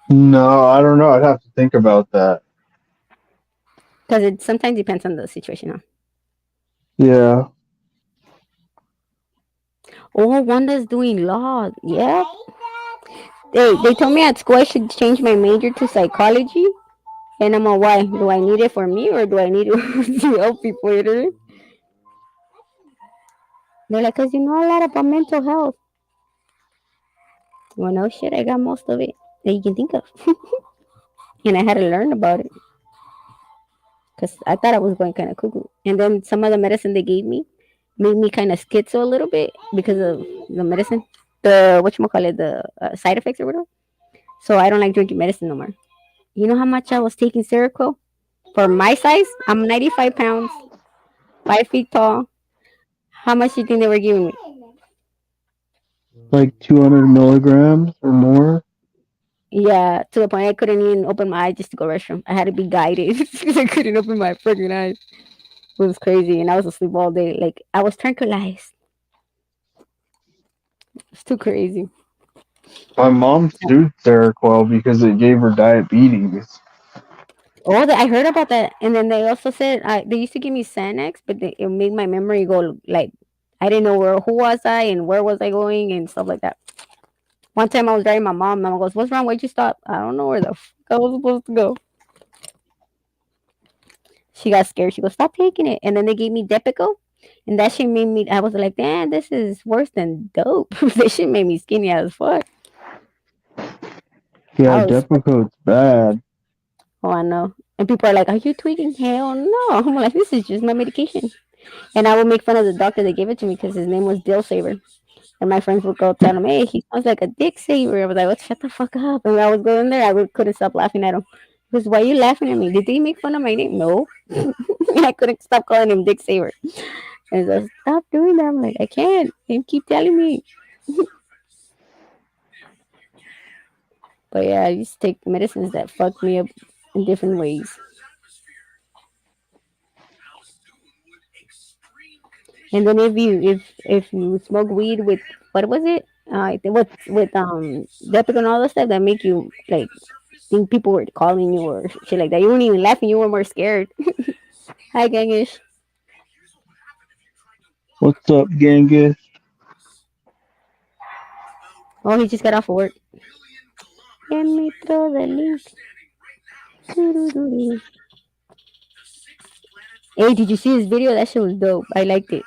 No, I don't know. I'd have to think about that. Because it sometimes depends on the situation. Huh? Yeah. Oh, Wanda's doing law. Yeah. They told me at school I should change my major to psychology. And I'm like, why? Do I need it for me or do I need it to help people? You know? They're like, because you know a lot about mental health. Well, no shit, I got most of it that you can think of, and I had to learn about it because I thought I was going kind of cuckoo. And then some of the medicine they gave me made me kind of schizo a little bit because of the medicine, the what you call it, the side effects or whatever. So I don't like drinking medicine no more. You know how much I was taking Seroquel for my size? I'm 95 pounds, 5 feet tall. How much do you think they were giving me? Like 200 milligrams or more. Yeah, to the point I couldn't even open my eyes just to go restroom. I had to be guided because I couldn't open my freaking eyes. It was crazy, and I was asleep all day. Like I was tranquilized. It's too crazy. My mom sued Seroquel because it gave her diabetes. Oh, I heard about that, and then they also said they used to give me Xanax, but it made my memory go like I didn't know who was I and where was I going and stuff like that. One time I was driving my mom. Mama goes, "What's wrong? Why'd you stop?" I don't know where the fuck I was supposed to go. She got scared. She goes, "Stop taking it." And then they gave me Depakote, and that shit made me. I was like, "Damn, this is worse than dope." This shit made me skinny as fuck. Yeah, I was. Depakote's bad. Oh, I know. And people are like, "Are you tweaking?" Hell no. I'm like, "This is just my medication." And I would make fun of the doctor that gave it to me because his name was Dill Saver. And my friends would go tell him, "Hey, he sounds like a dick saver." I was like, "What? Shut the fuck up!" And I was going there. Couldn't stop laughing at him. Because why are you laughing at me? Did they make fun of my name? No. I couldn't stop calling him Dick Saver. And so stop doing that. I'm like, I can't. They keep telling me. But yeah, I used to take medicines that fucked me up in different ways. And then if you smoke weed with what was it? With Depic and all that stuff that make you like think people were calling you or shit like that. You weren't even laughing. You were more scared. Hi, Gangish. What's up, Genghis? Oh, he just got off of work. Let me throw the link. Doo-doo-doo-doo. Hey, did you see his video? That shit was dope. I liked it.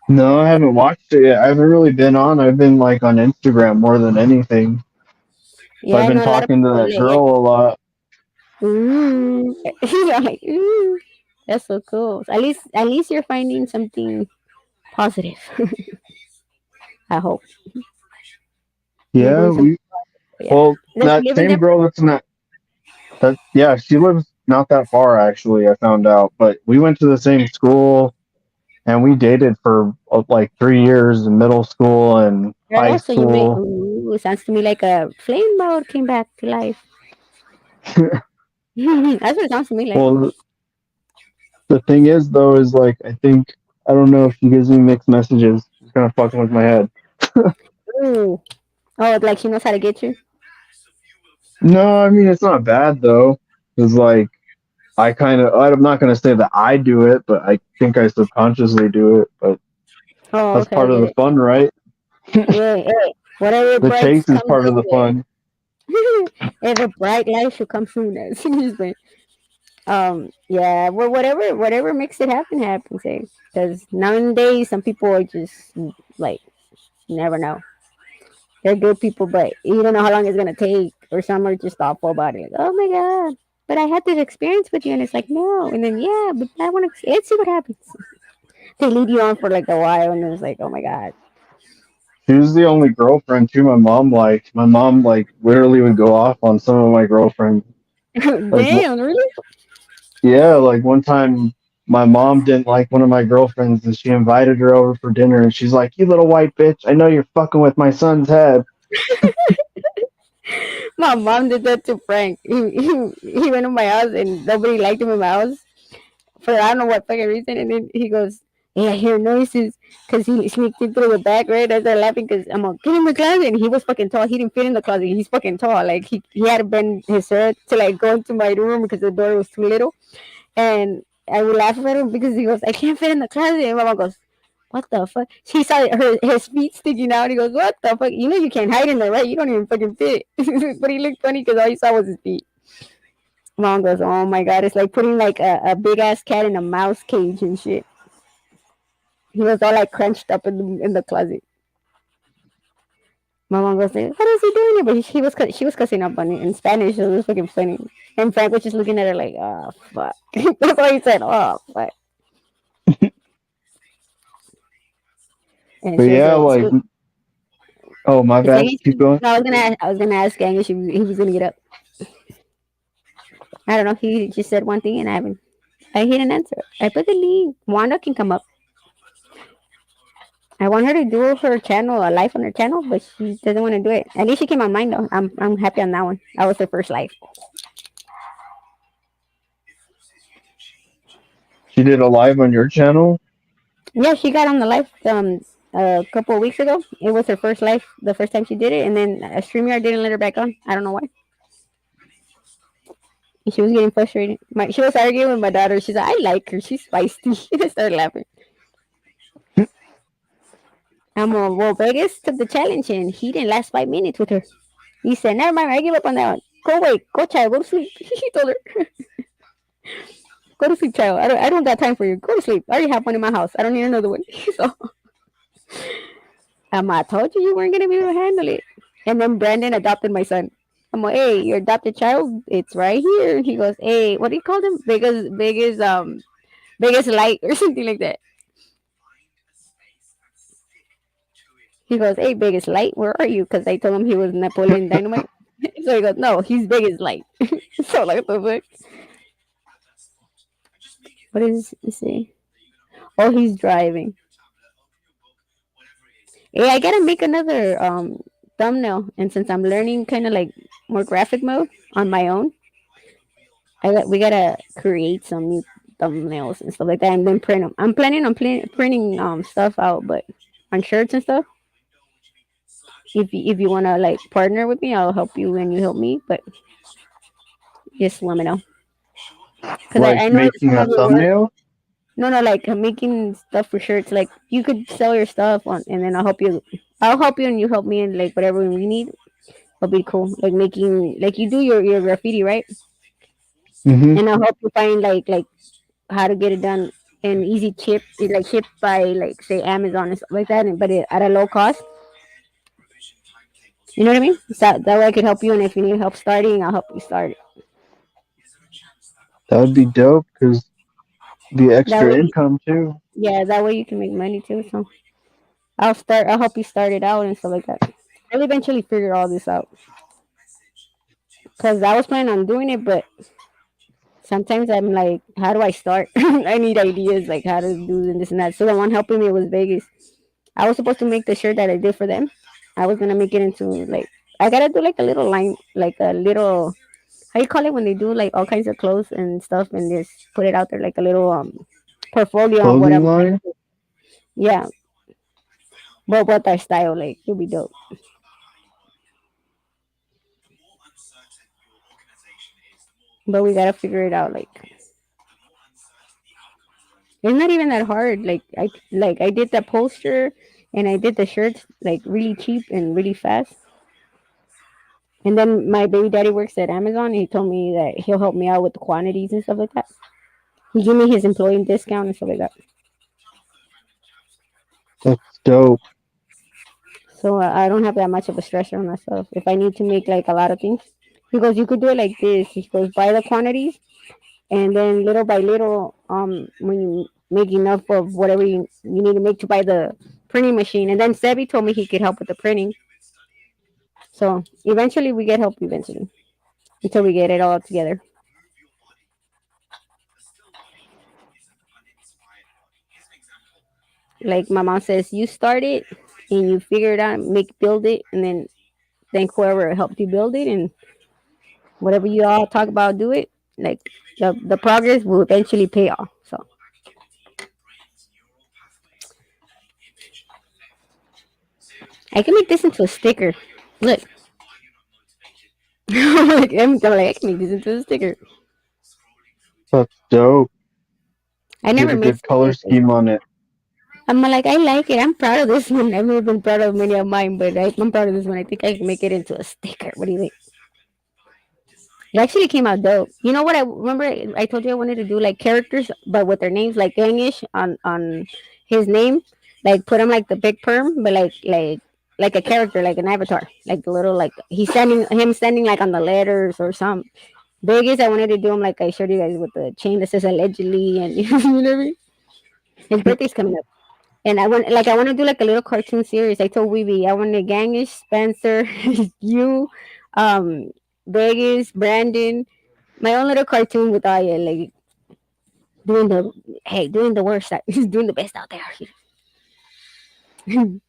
No, I haven't watched it yet. I haven't really been on. I've been like on Instagram more than anything. So Yeah, I've I been know a lot of talking to people that like, yeah. girl a lot. Ooh. I'm like, ooh. That's so cool. At least you're finding something positive. I hope you're Yeah, doing something. we Yeah. well Does she that live in same there? girl that's not that yeah, she lives not that far actually, I found out. But we went to the same school and we dated for like 3 years in middle school and high Girl, so you may. school. Ooh, sounds to me like a flame mode came back to life. That's what it sounds to me like. Well, the thing is though is like I don't know if she gives me mixed messages. She's kind of fucking with my head. Ooh. Oh, like she knows how to get you. No, I mean it's not bad though. It's like I'm not gonna say that I do it, but I think I subconsciously do it. But Oh, that's okay, I part of get the it. fun, right? Yeah, yeah. Whatever The bright chase is comes part of your the fun. way. Every bright light should come soon. As Just like, yeah. Well, whatever makes it happen happens. Eh? Because nowadays some people are just like you never know. They're good people, but you don't know how long it's gonna take. Or some are just awful about it. Like, oh my god. But I had this experience with you, and it's like no, and then yeah, but I want to. Let's see what happens. They lead you on for like a while, and it's like, oh my god, She was the only girlfriend too my mom liked. My mom like literally would go off on some of my girlfriends. Like damn, really? yeah, like one time my mom didn't like one of my girlfriends and she invited her over for dinner and she's like, "You little white bitch, I know you're fucking with my son's head." My mom did that to Frank. He went to my house and nobody liked him in my house for I don't know what fucking reason. And then he goes, "Hey, I hear noises," because he sneaked in through the back. Right, I started laughing because I'm like, "Get in the closet." And he was fucking tall. He didn't fit in the closet. He's fucking tall. Like he had to bend his head to like go into my room because the door was too little. And I would laugh at him because he goes, "I can't fit in the closet." And Mama goes, "What the fuck?" She saw his feet sticking out. He goes, "What the fuck? You know you can't hide in there, right? You don't even fucking fit." But he looked funny because all he saw was his feet. Mom goes, "Oh my god, it's like putting like a big ass cat in a mouse cage and shit." He was all like crunched up in the closet. My mom goes like, "What is he doing?" But she was cussing up on it in Spanish. So it was fucking funny. And Frank was just looking at her like, "Oh fuck." That's why he said, "Oh fuck." And But she was yeah, like, like, oh, my "It's bad. like Keep going. no, I was gonna ask Gang if he was gonna get up. I don't know. He just said one thing and I didn't answer. I put the link. Wanda can come up. I want her to do her channel, a live on her channel, but she doesn't want to do it. At least she came on mine though. I'm happy on that one. That was her first live. She did a live on your channel. Yeah, she got on the live a couple of weeks ago. It was her first live, the first time she did it, and then a StreamYard didn't let her back on. I don't know why. And she was getting frustrated. She was arguing with my daughter. She's like, "I like her. She's feisty." I started laughing. Well, Vegas took the challenge and he didn't last 5 minutes with her. He said, "Never mind, I give up on that one. Go away, go child, go to sleep." He told her, "Go to sleep, child. I don't got time for you. Go to sleep. I already have one in my house. I don't need another one." So I told you you weren't gonna be able to handle it. And then Brandon adopted my son. I'm like, "Hey, your adopted child, it's right here." He goes, "Hey, what do you call them? Biggest light or something like that." He goes, "Hey, biggest light, where are you?" Because I told him he was Napoleon Dynamite. So he goes, "No, he's big as light." So like the fuck? What is he? Oh, he's driving. Hey, I gotta make another thumbnail, and since I'm learning kind of like more graphic mode on my own, we gotta create some new thumbnails and stuff like that, and then print them. I'm planning on printing stuff out, but on shirts and stuff. If you wanna like partner with me, I'll help you and you help me. But just let me know because Like I know making some a of your work. thumbnail. No, no, like making stuff for shirts. Like you could sell your stuff on, and then I'll help you. I'll help you and you help me and like whatever we need. It'll be cool. Like making like you do your graffiti, right? Mm-hmm. And I'll help you find like how to get it done and easy chip like shipped by like say Amazon and stuff like that, but at a low cost. You know what I mean? So that way I can help you, and if you need help starting, I'll help you start it. That would be dope because the That extra way, income too. yeah, that way you can make money too. So I'll start. I'll help you start it out and stuff like that. I'll eventually figure all this out because I was planning on doing it, but sometimes I'm like, how do I start? I need ideas like how to do this and that. So the one helping me was Vegas. I was supposed to make the shirt that I did for them. I was gonna make it into like I gotta do like a little line, like a little how you call it when they do like all kinds of clothes and stuff and just put it out there like a little portfolio on what Clothing I'm trying to line. do. Yeah, but what our style like it'll be dope. But we gotta figure it out. Like it's not even that hard. I did the poster and I did the shirts like really cheap and really fast. And then my baby daddy works at Amazon. And he told me that he'll help me out with the quantities and stuff like that. He gave me his employee discount and stuff like that. That's dope. So I don't have that much of a stressor on myself. If I need to make like a lot of things, he goes, you could do it like this. He goes, buy the quantities, and then little by little, when you make enough of whatever you need to make to buy the printing machine. And then Sebi told me he could help with the printing. So eventually we get help eventually until we get it all together. Like my mom says, you start it and you figure it out, make build it, and then thank whoever helped you build it, and whatever you all talk about, do it. Like the progress will eventually pay off. So I can make this into a sticker. Look, I'm like I can make this into a sticker. That's dope. I Get never a made good color stickers. scheme on it. I'm like I like it. I'm proud of this one. I've never been proud of many of mine, but I'm proud of this one. I think I can make it into a sticker. What do you think? It actually came out dope. You know what? I remember I told you I wanted to do like characters, but with their names like Gangish on his name, like put him like the big perm, but like like a character, like an avatar, like the little like him standing like on the letters or some. Vegas, I wanted to do him like I showed you guys with the chain that says allegedly, and you know what I mean. His birthday's coming up, and I want to do like a little cartoon series. I told Weeby I want to Gangish, Spencer, you, um, Vegas, Brandon, my own little cartoon with Aya, like doing the doing the worst, doing the best out there, do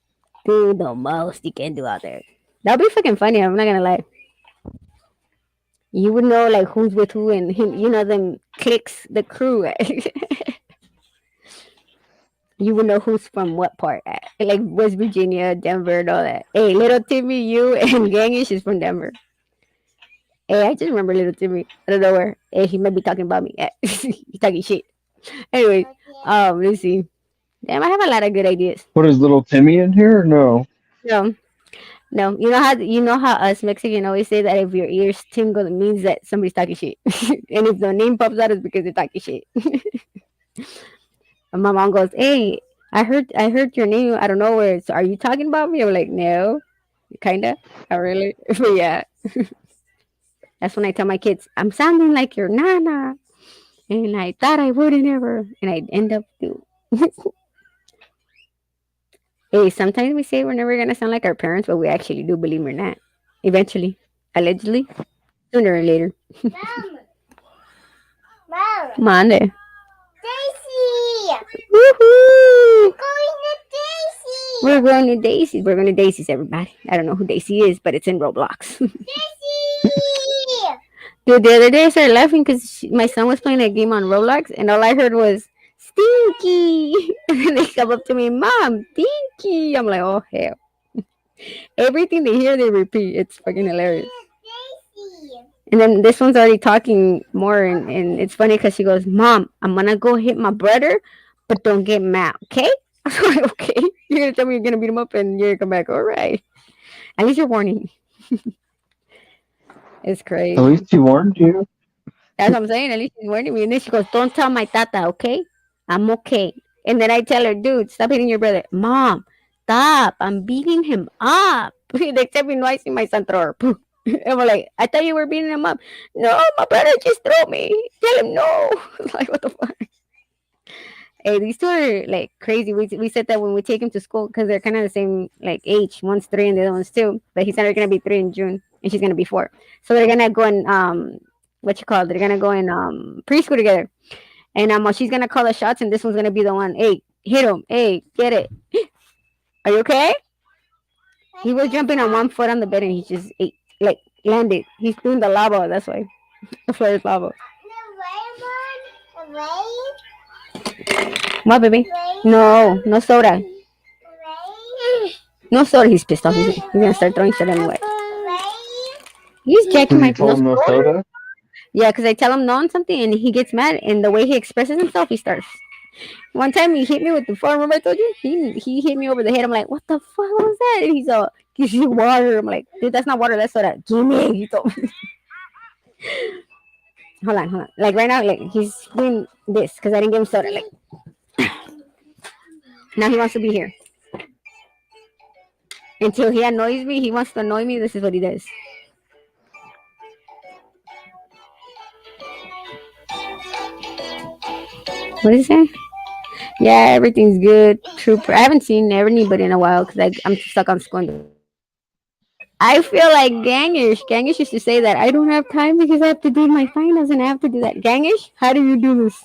the most you can do out there. That'd be fucking funny. I'm not gonna lie. You would know like who's with who and him. You know them clicks, the crew. You would know who's from what part, like West Virginia, Denver, and all that. Hey, little Timmy, you and Gangish is from Denver. Hey, I just remember little Timmy. I don't know where. Hey, he might be talking about me. He's talking shit. Anyway, let's see. Damn, I have a lot of good ideas. What is little Timmy in here? No. No, no. You know how us Mexican always say that if your ears tingle, it means that somebody's talking shit, and if the name pops out, it's because they're talking shit. And my mom goes, "Hey, I heard your name out of nowhere. So are you talking about me?" I'm like, "No, kinda, not really." But yeah, that's when I tell my kids, "I'm sounding like your nana," and I thought I wouldn't ever, and I end up do. Hey, sometimes we say we're never gonna sound like our parents, but we actually do, believe it or not. Eventually, allegedly, sooner or later. Mom, Monday. Daisy, Woohoo! going to Daisy. We're going to Daisy's. We're going to Daisy's, everybody. I don't know who Daisy is, but it's in Roblox. Daisy. Dude, the other day I started laughing because my son was playing a game on Roblox, and all I heard was Stinky. And then they come up to me, Mom, Stinky. I'm like, oh hell. Everything they hear, they repeat. It's fucking hilarious. Daisy. And then this one's already talking more, and it's funny because she goes, Mom, I'm gonna go hit my brother, but don't get mad, okay? I'm like, okay. You're gonna tell me you're gonna beat him up, and you're gonna come back. All right. At least you're warning me. It's At crazy. least he warned you. That's what I'm saying. At least she's warning me. And then she goes, Don't tell my tata, okay? I'm okay. And then I tell her, Dude, stop hitting your brother. Mom, stop. I'm beating him up. They tell me, No, I see my son throw her. I'm like, I thought you were beating him up. No, my brother just threw me. Tell him no. Like, what the fuck? Hey, these two are like crazy. We said that when we take him to school because they're kind of the same like age. One's 3 and the other one's 2. But he's not gonna be 3 in June, and she's gonna be 4. So they're gonna go in what you call it? They're gonna go in preschool together. And she's gonna call the shots, and this one's gonna be the one. Hey, hit him. Hey, get it. Are you okay? He was jumping on one foot on the bed, and he just like landed. He's doing the lava. That's why the floor is lava. The rain? What, baby? No, no soda. No soda. He's pissed off. He's gonna start throwing soda anyway. He's jacking Because my you told him no soda? Yeah, because I tell him no on something and he gets mad, and the way he expresses himself, he starts. One time he hit me with the phone. Remember I told you? He hit me over the head. I'm like, what the fuck was that? And he's all, gives you water. I'm like, dude, that's not water. That's soda. Give me. He told me. Hold on. Like right now, like he's doing this because I didn't give him soda. Like now he wants to be here. Until he annoys me, he wants to annoy me. This is what he does. What is that? Yeah, everything's good. Trooper. I haven't seen anybody in a while because I'm stuck on school. I feel like Gangish. Gangish used to say that I don't have time because I have to do my finals and I have to do that. Gangish, how do you do this?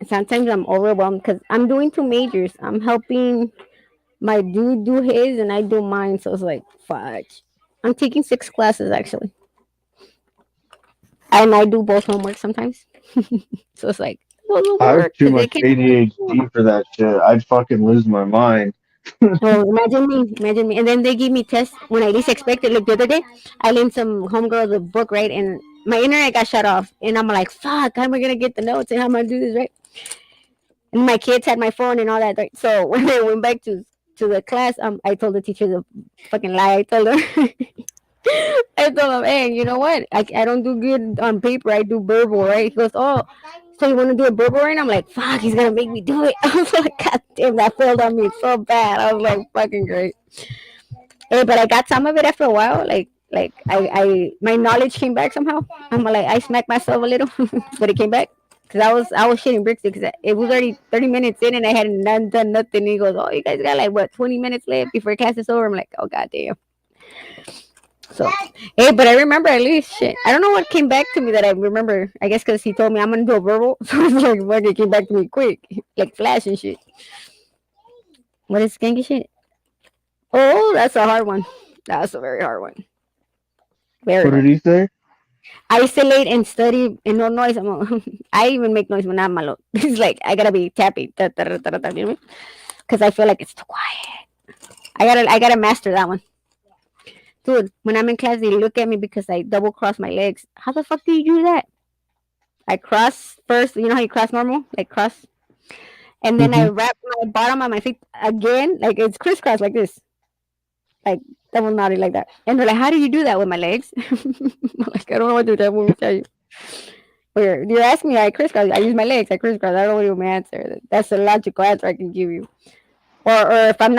Sometimes I'm overwhelmed because I'm doing 2 majors. I'm helping my dude do his and I do mine. So it's like, fudge. I'm taking 6 classes actually. And I do both homework sometimes. So it's like, I have work too because they much can't. ADHD for that shit. I'd fucking lose my mind. Oh, imagine me. And then they give me tests when I least expect it. Like the other day, I lent some homegirl the book, right? And my internet got shut off. And I'm like, fuck, how am I going to get the notes and how am I going to do this, right? And my kids had my phone and all that, right? So when I went back to the class, I told the teacher the fucking lie. I told her, I told him, hey, you know what? I don't do good on paper. I do verbal, right? He goes, oh, So you want to do a burble right now? I'm like, fuck, he's gonna make me do it. I was like, god damn, that failed on me so bad. I was like, fucking great. Hey, but I got some of it after a while. Like my knowledge came back somehow. I'm like, I smacked myself a little, but it came back because I was shitting bricks because it was already 30 minutes in and I hadn't done nothing. And he goes, oh, you guys got like what 20 minutes left before class is over. I'm like, oh god damn. So, hey, but I remember at least shit. I don't know what came back to me that I remember. I guess because he told me I'm gonna do a verbal, so it's like, fuck, it came back to me quick, like flash and shit. What is skanky shit? Oh, that's a hard one. That's a very hard one. Very What did hard. he say? Isolate and study and no noise. I even make noise when I'm malo. It's like I gotta be tappy, because I feel like it's too quiet. I gotta master that one. Dude, when I'm in class, they look at me because I double cross my legs. How the fuck do you do that? I cross first. You know how you cross normal, like cross, and then I Hmm. wrap my bottom of my feet again, like it's crisscross like this, like double knotted like that. And they're like, "How do you do that with my legs?" Like I don't know what to do. Let me tell you. Or you're asking me, I crisscross. I use my legs. I crisscross. I don't know what my answer. That's a logical answer I can give you. Or if I'm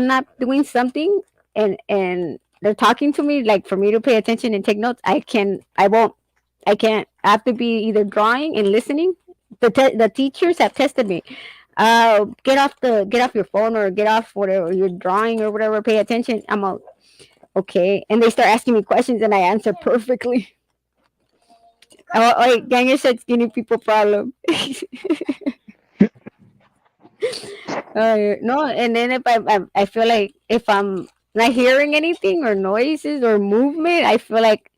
not doing something and they're talking to me, like for me to pay attention and take notes, I won't. I can't. I have to be either drawing and listening. The teachers have tested me. Get off your phone or get off whatever you're drawing or whatever. Pay attention. I'm all okay, and they start asking me questions and I answer perfectly. Oh, Ganger said skinny people problem. No, and then if I feel like if I'm not hearing anything or noises or movement, I feel like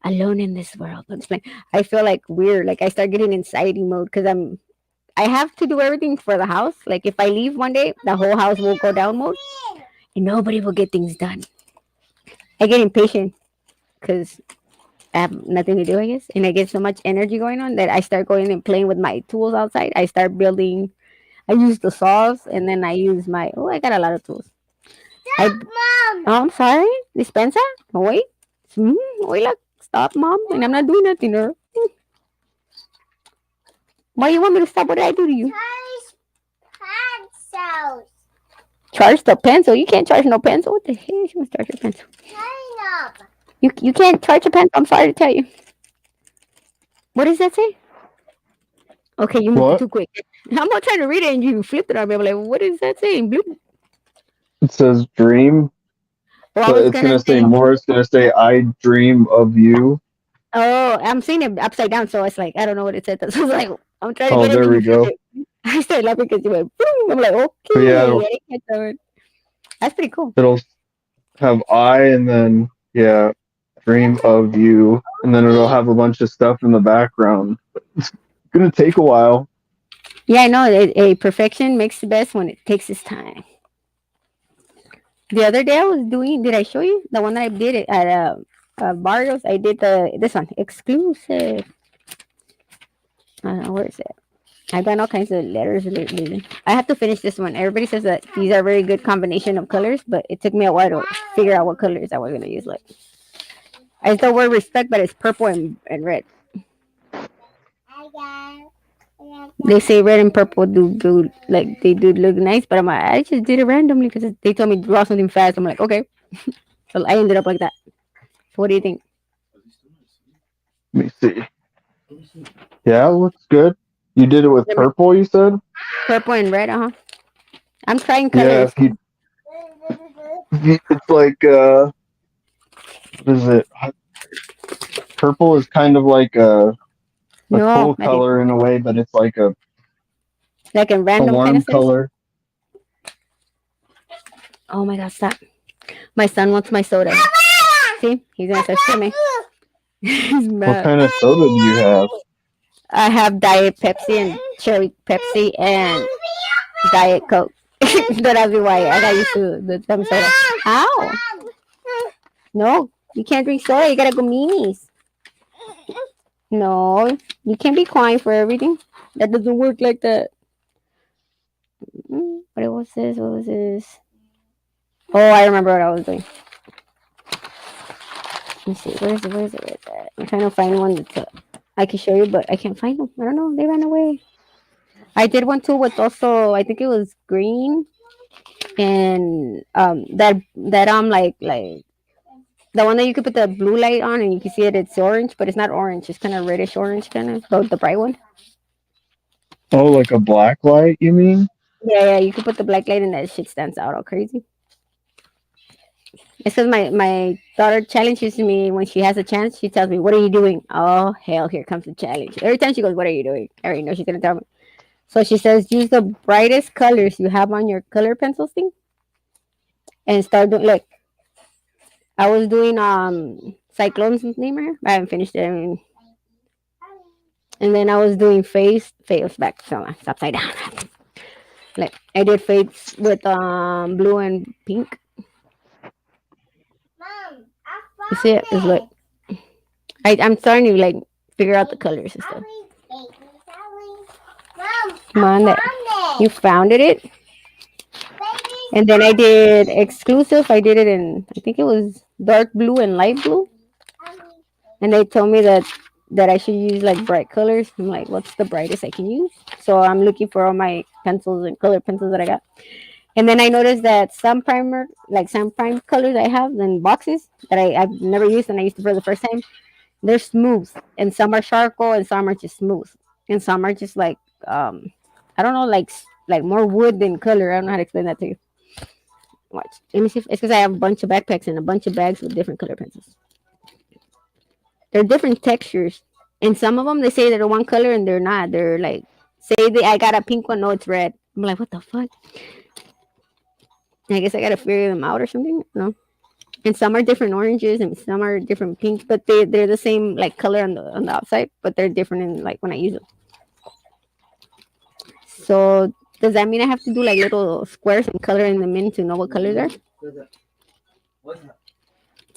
alone in this world. I'm just like, I feel like weird. Like I start getting anxiety mode because I have to do everything for the house. Like if I leave one day, the whole house will go down mode and nobody will get things done. I get impatient because I have nothing to do, I guess, and I get so much energy going on that I start going and playing with my tools outside. I start building. I use the saws and then I use my. Oh, I got a lot of tools. I, oh, I'm sorry, dispensa. Oh, wait, wait, look, stop, mom, and I'm not doing nothing. Or why you want me to stop? What did I do to you? Charge the pencil. You can't charge no pencil. What the hell? You must charge your pencil. You can't charge a pencil. I'm sorry to tell you. What does that say? Okay, you moved it What? too quick. I'm not trying to read it and you flipped it on me. I'm like, what is that saying? Blue. It says dream, Well, I but was it's gonna gonna say say, more. It's gonna say I dream of you. oh, I'm seeing it upside down, so it's like I don't know what it said. So I was like, I'm trying to Oh, get it, there and we you flipped go. it. I started laughing because you went boom. I'm like, But yeah, okay, I get that one. That's pretty cool. it'll have I and then yeah, dream of you, and then it'll have a bunch of stuff in the background. It's gonna take a while. Yeah, I know. A perfection makes the best when it takes its time. The other day I was doing. Did I show you the one that I did it at Barrios? I did this one exclusive. I don't know where is it. I've done all kinds of letters lately. I have to finish this one. Everybody says that these are very good combination of colors, but it took me a while to figure out what colors I was gonna use. Like I still word respect, but it's purple and red. They say red and purple do like they do look nice, but I just did it randomly because they told me draw something fast. I'm like, okay, so I ended up like that. So what do you think? Let me see. Yeah, it looks good. You did it with purple, you said? Purple and red, I'm trying Yeah, colors. it's like what is it? Purple is kind of like a No, cool I did color in a way, but it's like like in a random kind of warm sense. color. Oh my god, stop! My son wants my soda. See, he's gonna start screaming. He's What mad. kind of soda do you have? I have Diet Pepsi and Cherry Pepsi and Diet Coke. That's why I got used to the some soda. Ow! No, you can't drink soda. You gotta go minis. No, you can't be crying for everything. That doesn't work like that. What was this? What was this? Oh, I remember what I was doing. Let me see. Where is it? Where is it? Where is it? I'm trying to find one that's I can show you, but I can't find them. I don't know. They ran away. I did one too with also. I think it was green and like the one that you could put the blue light on and you can see it. It's orange, but it's not orange. It's kind of reddish orange, kind of. The bright one. Oh, like a black light, you mean? Yeah, yeah. You could put the black light and that shit stands out all crazy. It's because my daughter challenges me when she has a chance. She tells me, "What are you doing?" Oh hell, here comes the challenge. Every time she goes, "What are you doing?" I already know she's gonna tell me. So she says, "Use the brightest colors you have on your color pencils thing and start doing." Look, I was doing Cyclone's name. I haven't finished it. And then I was doing face back, so it's upside down. Like I did face with blue and pink. You see it? It's like I'm starting to like figure out the colors and stuff. Come on, that you found it. And then I did exclusive. I did it in I think it was dark blue and light blue. And they told me that I should use like bright colors. I'm like, what's the brightest I can use? So I'm looking for all my pencils and color pencils that I got. And then I noticed that some prime colors I have in boxes that I've never used and I used for the first time, they're smooth. And some are charcoal and some are just smooth. And some are just like I don't know, like more wood than color. I don't know how to explain that to you. Watch. Let me see. It's because I have a bunch of backpacks and a bunch of bags with different color pencils. They're different textures, and some of them they say they're one color and they're not. They're like say I got a pink one, no, it's red. I'm like, what the fuck? I guess I gotta figure them out or something. No. And some are different oranges and some are different pinks, but they're the same like color on the outside, but they're different in like when I use them. So does that mean I have to do like little squares and color in them in to know what colors are?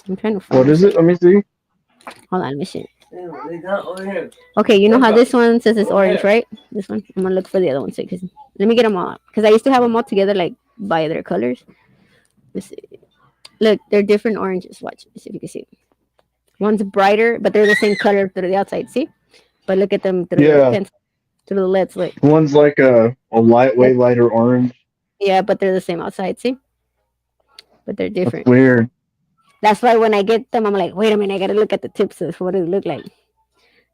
I'm trying to What find is this. it? Let me see. Hold on, let me see. Okay, you know how this one says it's orange, right? This one. I'm gonna look for the other one too, cause let me get them all. Cause I used to have them all together, like by their colors. Let's see. Look, they're different oranges. Watch. Let's see if you can see. One's brighter, but they're the same color through the outside. See? But look at them through the Yeah, pencil, through the lids. Look. one's like a Look. lightweight lighter orange. Yeah, but they're the same outside. See? But they're That's different. weird. That's why when I get them, I'm like, wait a minute, I gotta look at the tips of what it look like.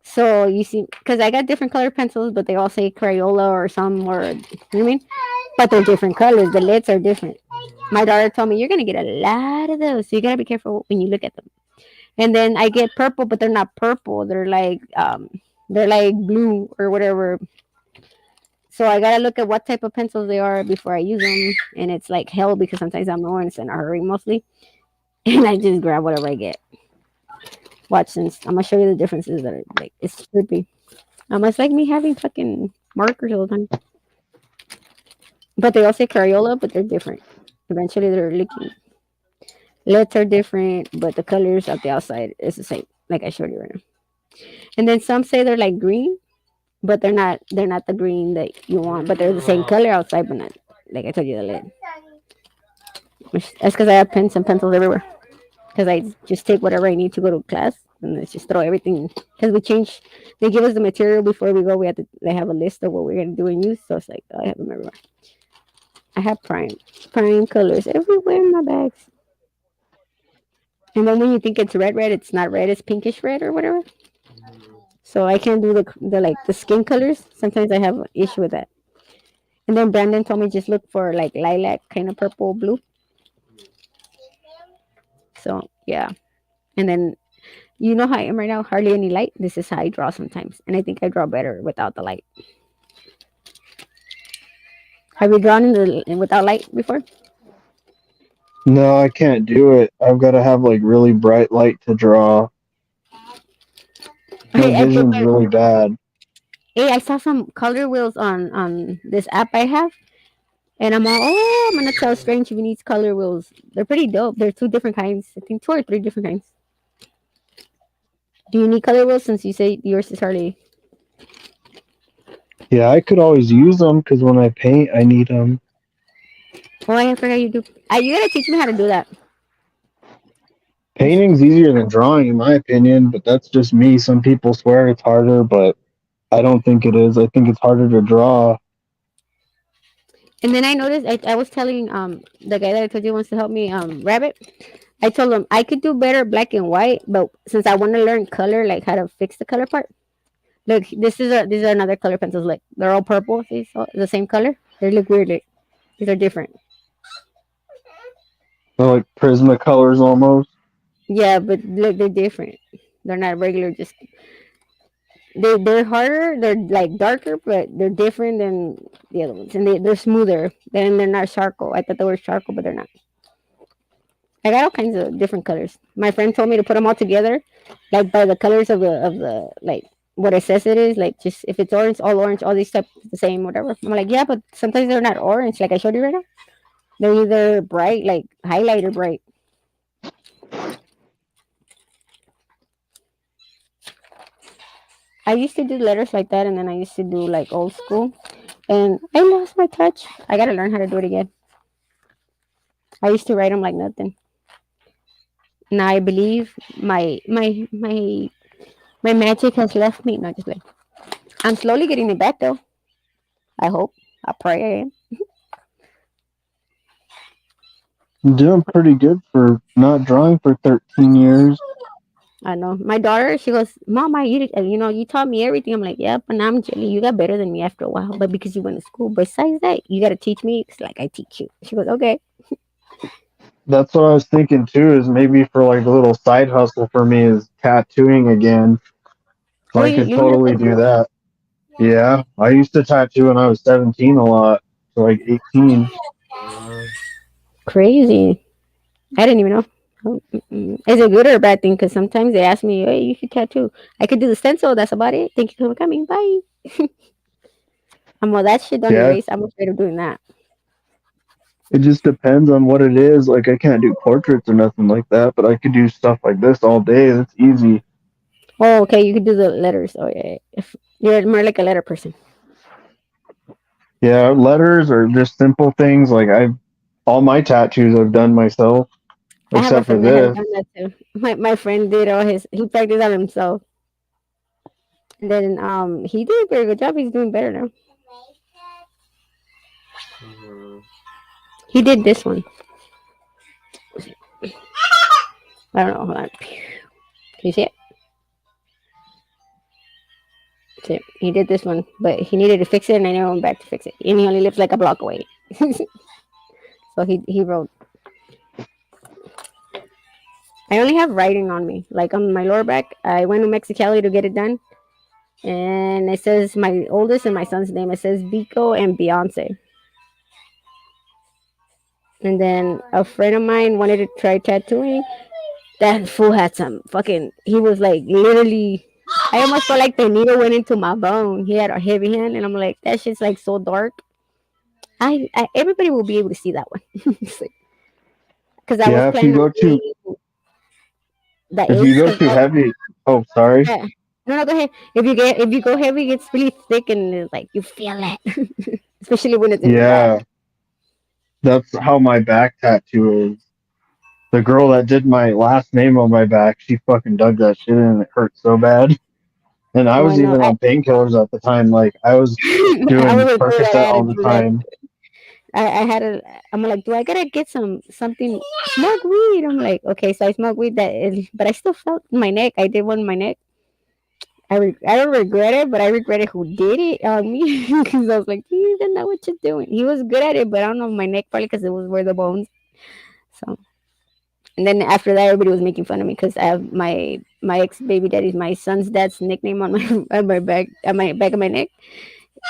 So you see, because I got different color pencils, but they all say Crayola or some or you know what I mean. But they're different colors. The lids are different. My daughter told me you're gonna get a lot of those, so you gotta be careful when you look at them. And then I get purple, but they're not purple. They're like blue or whatever. So I gotta look at what type of pencils they are before I use them. And it's like hell because sometimes I'm always in a hurry mostly, and I just grab whatever I get. Watch, since I'm gonna show you the differences that are like it's trippy. It's like me having fucking markers all the time. But they all say Crayola, but they're different. Eventually, they're looking. Lids are different, but the colors of the outside is the same, like I showed you right now. And then some say they're like green, but they're not. They're not the green that you want, but they're the same color outside, but not like I told you the lid. That's because I have pens and pencils everywhere. Because I just take whatever I need to go to class and let's just throw everything. Because we change, they give us the material before we go. We have to. They have a list of what we're gonna do and use. So it's like I have them everywhere. I have prime colors everywhere in my bags. And then when you think it's red, it's not red. It's pinkish red or whatever. So I can't do the like the skin colors. Sometimes I have an issue with that. And then Brandon told me just look for like lilac, kind of purple, blue. So yeah. And then you know how I am right now, hardly any light. This is how I draw sometimes, and I think I draw better without the light. Have you drawn without light before? No, I can't do it. I've got to have like really bright light to draw. My Hey, vision's really bad. I saw some color wheels on this app I have, and I'm gonna tell Strange if he needs color wheels. They're pretty dope. They're two different kinds. I think two or three different kinds. Do you need color wheels since you say yours is hardly? Yeah, I could always use them because when I paint, I need them. Oh, I forgot you do. You gotta teach me how to do that. Painting's easier than drawing, in my opinion, but that's just me. Some people swear it's harder, but I don't think it is. I think it's harder to draw. And then I noticed I was telling the guy that I told you wants to help me rabbit. I told him I could do better black and white, but since I want to learn color, like how to fix the color part. Look, these are another color pencils. Like they're all purple. See, so the same color. They look weird. Like, these are different. They're like Prismacolors almost. Yeah, but look, they're different. They're not regular. Just they're harder. They're like darker, but they're different than the other ones, and they're smoother. Then they're not charcoal. I thought they were charcoal, but they're not. I got all kinds of different colors. My friend told me to put them all together, like by the colors of the like what it says it is. Like just if it's orange, all these stuff is the same, whatever. I'm like, yeah, but sometimes they're not orange. Like I showed you right now, they're either bright, like highlighter bright. I used to do letters like that, and then I used to do like old school, and I lost my touch. I gotta learn how to do it again. I used to write them like nothing. Now I believe my magic has left me. Not just like I'm slowly getting it back though. I hope. I pray I am. I'm doing pretty good for not drawing for 13 years. I know. My daughter, she goes, Mama, you taught me everything. I'm like, yeah, but now I'm jelly. You got better than me after a while. But because you went to school. Besides that, you got to teach me. It's like I teach you. She goes, okay. That's what I was thinking too, is maybe for like a little side hustle for me is tattooing again. So Oh, I you, could you know how totally to do do? that. Yeah, I used to tattoo when I was 17 a lot, so like 18. Crazy. I didn't even know. Oh, is it good or a bad thing? Because sometimes they ask me, hey, you should tattoo. I could do the stencil. That's about it. Thank you for coming. Bye. I'm well, that shit don't Yeah, erase. I'm afraid of doing that. it just depends on what it is. Like I can't do portraits or nothing like that, but I could do stuff like this all day. That's easy. Oh, okay. You could do the letters. Oh, yeah. If you're more like a letter person. Yeah, letters or just simple things. Like I've all my tattoos I've done myself, I have a except for friend that has this. done that too. My friend did he practiced on himself. And then he did a very good job. He's doing better now. He did this one. I don't know. Hold on. Can you see it? See it? He did this one, but he needed to fix it, and I never went back to fix it. And he only lives like a block away. So he wrote. I only have writing on me, like on my lower back. I went to Mexicali to get it done, and it says my oldest and my son's name. It says Vico and Beyonce. And then a friend of mine wanted to try tattooing. That fool had some fucking. He was like literally. I almost felt like the needle went into my bone. He had a heavy hand, and I'm like, that shit's like so dark. I everybody will be able to see that one. Because I was Yeah, planning on doing the if you ink. go Because too heavy, oh sorry. yeah. No, go ahead. If you go heavy, it's really thick, and it's like you feel it, especially when it's in your back. Yeah, that's how my back tattoo is. The girl that did my last name on my back, she fucking dug that shit in and it hurt so bad. And I Oh, I was know. even on painkillers at the time. Like I was I doing wasn't doing that. I Percocet had to all the do that. time. I had a. I'm like, do I gotta get something smoke weed? I'm like, okay, so I smoke weed that is, but I still felt my neck. I did one in my neck. I don't regret it, but I regretted who did it on me because I was like, you didn't know what you're doing. He was good at it, but I don't know my neck probably because it was where the bones. So and then after that, everybody was making fun of me because I have my ex baby daddy's my son's dad's nickname on my on my back of my neck.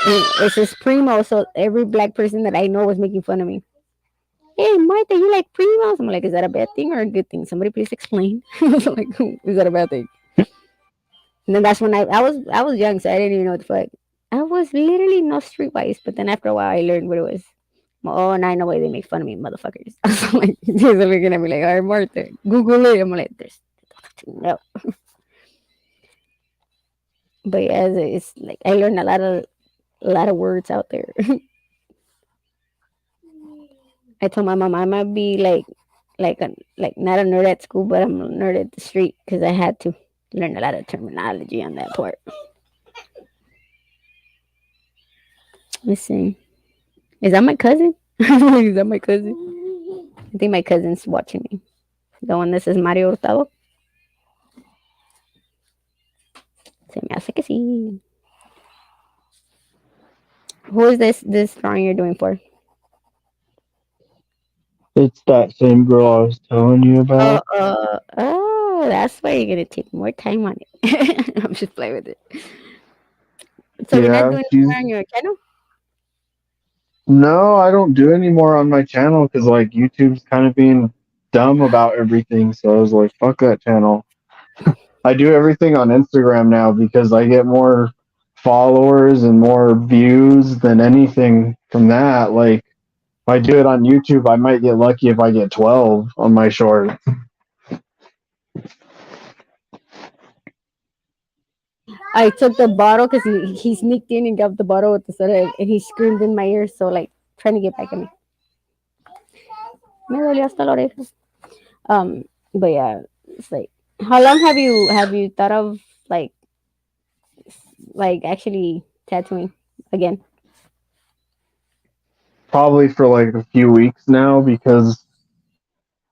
And it says Primo, so every black person that I know was making fun of me. Hey, Martha, you like primos? I'm like, is that a bad thing or a good thing? Somebody please explain. I was like, is that a bad thing? And then that's when I was young, so I didn't even know what the fuck. I was literally no streetwise, but then after a while, I learned what it was. Oh, and I know why they make fun of me, motherfuckers. I was like, they're looking at me like, all right, Martha, Google it. I'm like, there's no. But yeah, it's like I learned a lot of words out there. I told my mom I might be like like not a nerd at school, but I'm a nerd at the street because I had to learn a lot of terminology on that part. Listen, is that my cousin? Is that my cousin? I think my cousin's watching me. The one that says Mario Hurtado. Se me hace que sí. Who is this drawing you're doing for? It's that same girl I was telling you about. That's why you're gonna take more time on it. I'm just playing with it. So you're not Yeah, doing she's it on your channel? no, I don't do any more on my channel because like YouTube's kind of being dumb about everything. So I was like, fuck that channel. I do everything on Instagram now because I get more followers and more views than anything from that. Like if I do it on YouTube, I might get lucky if I get 12 on my short. I took the bottle because he sneaked in and got the bottle with the soda and he screamed in my ear. So like trying to get back at me. Me dolió hasta la oreja. Um, but yeah, it's like, how long have you thought of like actually tattooing again? Probably for like a few weeks now because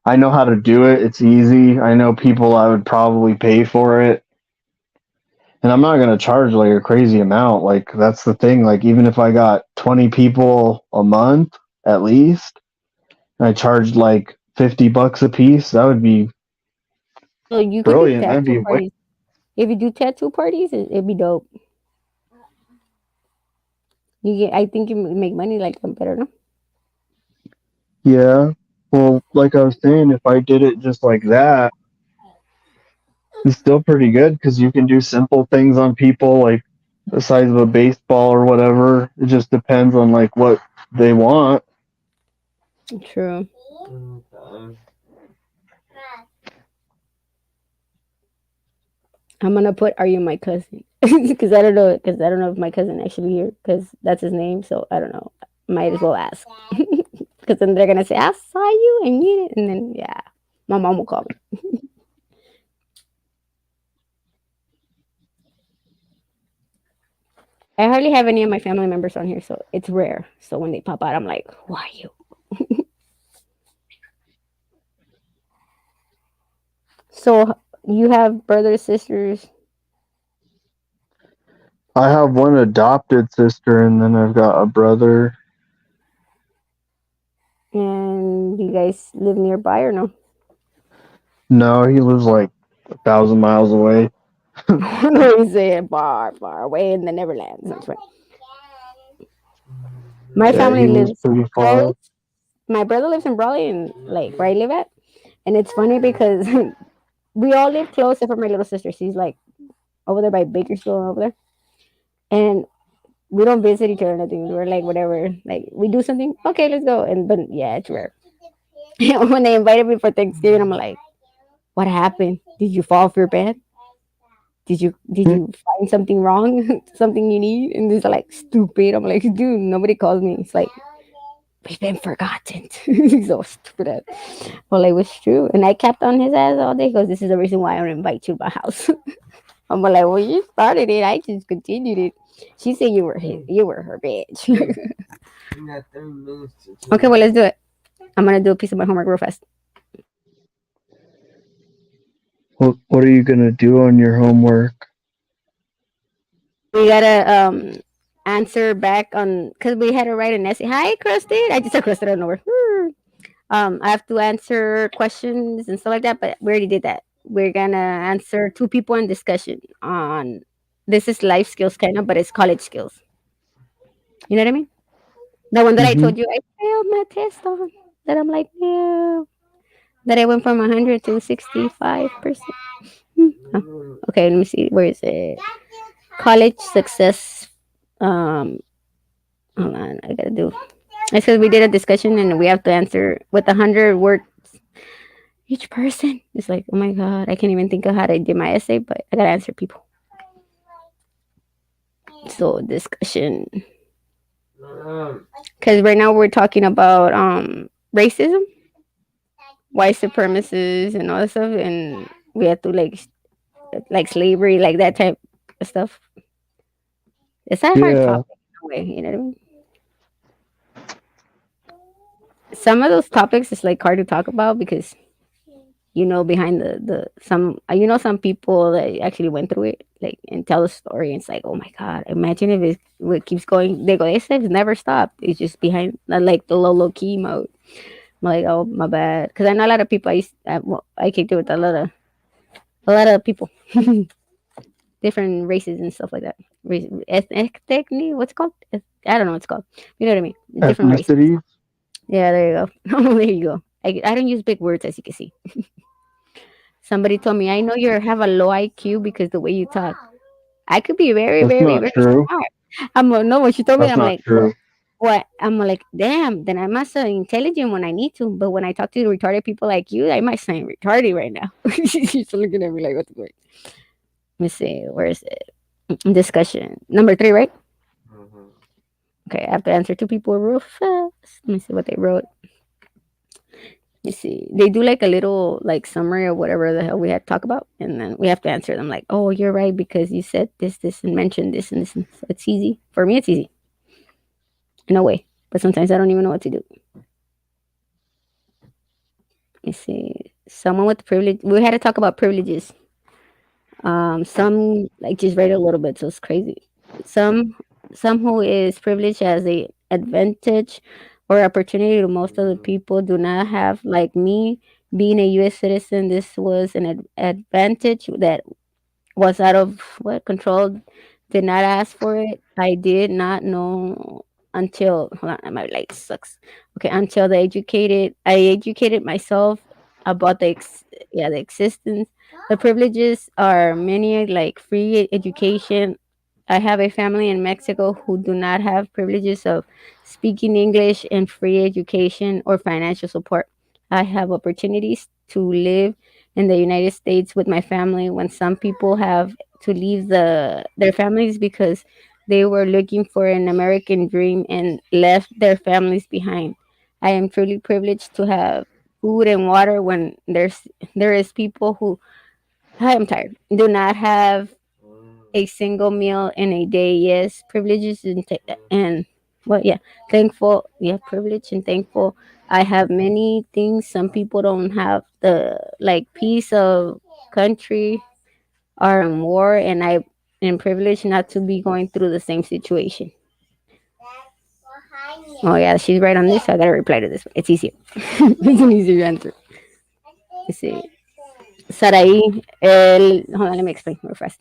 I know how to do it. It's easy. I know people I would probably pay for it. And I'm not going to charge like a crazy amount. Like that's the thing. Like even if I got 20 people a month at least, and I charged like $50 a piece, that would be So you could do brilliant. That'd tattoo be way. parties. If you do tattoo parties, it'd be dope. I think you make money like them better, no? Yeah. Well, like I was saying, if I did it just like that, it's still pretty good because you can do simple things on people like the size of a baseball or whatever. It just depends on like what they want. True. I'm gonna put "Are you my cousin?" Because I don't know if my cousin actually here because that's his name. So I don't know. Might as well ask because then they're gonna say I saw you and you did, and then yeah, my mom will call me. I hardly have any of my family members on here, so it's rare. So when they pop out, I'm like, "Who are you?" So you have brothers, sisters, I have one adopted sister and then I've got a brother. and you guys live nearby or no? No, he lives like 1,000 miles away. We say far away in the Neverlands. That's right. My Yeah, he family lives lives pretty close. far. My brother lives in Brawley, and like where I live at, and it's funny because we all live close except for my little sister. She's like over there by Bakersfield over there, and we don't visit each other or nothing. We're like whatever, like we do something, okay, let's go. And but yeah, it's rare. When they invited me for Thanksgiving, I'm like, what happened? Did you fall off your bed? Did Hmm. you find something wrong? Something you need? And they're like stupid. I'm like, dude, nobody calls me. It's like we've been forgotten. He's so stupid. Well, it was true. And I kept on his ass all day because this is the reason why I don't invite you to my house. I'm like, well, you started it. I just continued it. She said you were her bitch. Okay, well, let's do it. I'm going to do a piece of my homework real fast. What are you gonna do on your homework? We got to answer back on, because we had to write an essay. Hi, Crusted. I just said Crusted out of nowhere. I have to answer questions and stuff like that, but we already did that. We're gonna answer two people in discussion on this is life skills kind of, but it's college skills. You know what I mean? The one that I Hmm. told you I failed my test on. That I'm like, no. That I went from 100 to 65%. Okay, let me see. Where is it? College success. Um, hold on. I gotta do. It's because we did a discussion and we have to answer with 100 words each person. It's like, oh my god, I can't even think of how to do my essay, but I gotta answer people. So discussion, because right now we're talking about racism. white supremacists and all that stuff, and we had to like slavery, like that type of stuff. It's a hard Yeah. topic in a way, you know what I mean? Some of those topics is like hard to talk about because behind the some some people that actually went through it, like, and tell the story, and it's like, oh my god, imagine if it keeps going. They go, it's never stopped. It's just behind like the low key mode. I'm like, oh my bad, because I know a lot of people. I kicked it with a lot of people, different races and stuff like that. Ethnically, what's it called? I don't know what it's called. You know what I mean? Different races. Ethnicity. Yeah, there you go. There you go. I don't use big words, as you can see. Somebody told me, I know you have a low IQ because the way you talk. I could be very, That's very, not very true. smart. I'm like, no, when she told me, That's I'm not like, true. what? I'm like, damn, then I must sound intelligent when I need to. But when I talk to retarded people like you, I might sound retarded right now. She's looking at me like, what the fuck? Let me see, where is it? Discussion. Number 3, right? Okay, I have to answer two people real fast. Let me see what they wrote. You see, they do like a little like summary of whatever the hell we had to talk about, and then we have to answer them like, "Oh, you're right because you said this, and mentioned this, and this." And so it's easy for me. It's easy in a way, but sometimes I don't even know what to do. You see, someone with privilege. We had to talk about privileges. Some like just read a little bit, so it's crazy. Some some who is privileged as a advantage or opportunity to most of the people do not have, like me being a U.S. citizen. This was an advantage that was out of what control. Did not ask for it. I did not know until, hold on, my light sucks. Okay, until I educated myself about the existence. The privileges are many, like free education. I have a family in Mexico who do not have privileges of speaking English and free education or financial support. I have opportunities to live in the United States with my family when some people have to leave their families because they were looking for an American dream and left their families behind. I am truly privileged to have food and water when there is people who, I am tired, do not have a single meal in a day. Yes, privileges and well, yeah, thankful. Yeah, privilege and thankful. I have many things. Some people don't have the like peace of country are in war, and I am privileged not to be going through the same situation. Oh yeah, she's right on this, so I gotta reply to this one. It's easier. It's an easier answer. Let's see. Saraí, hold on, let me explain real fast.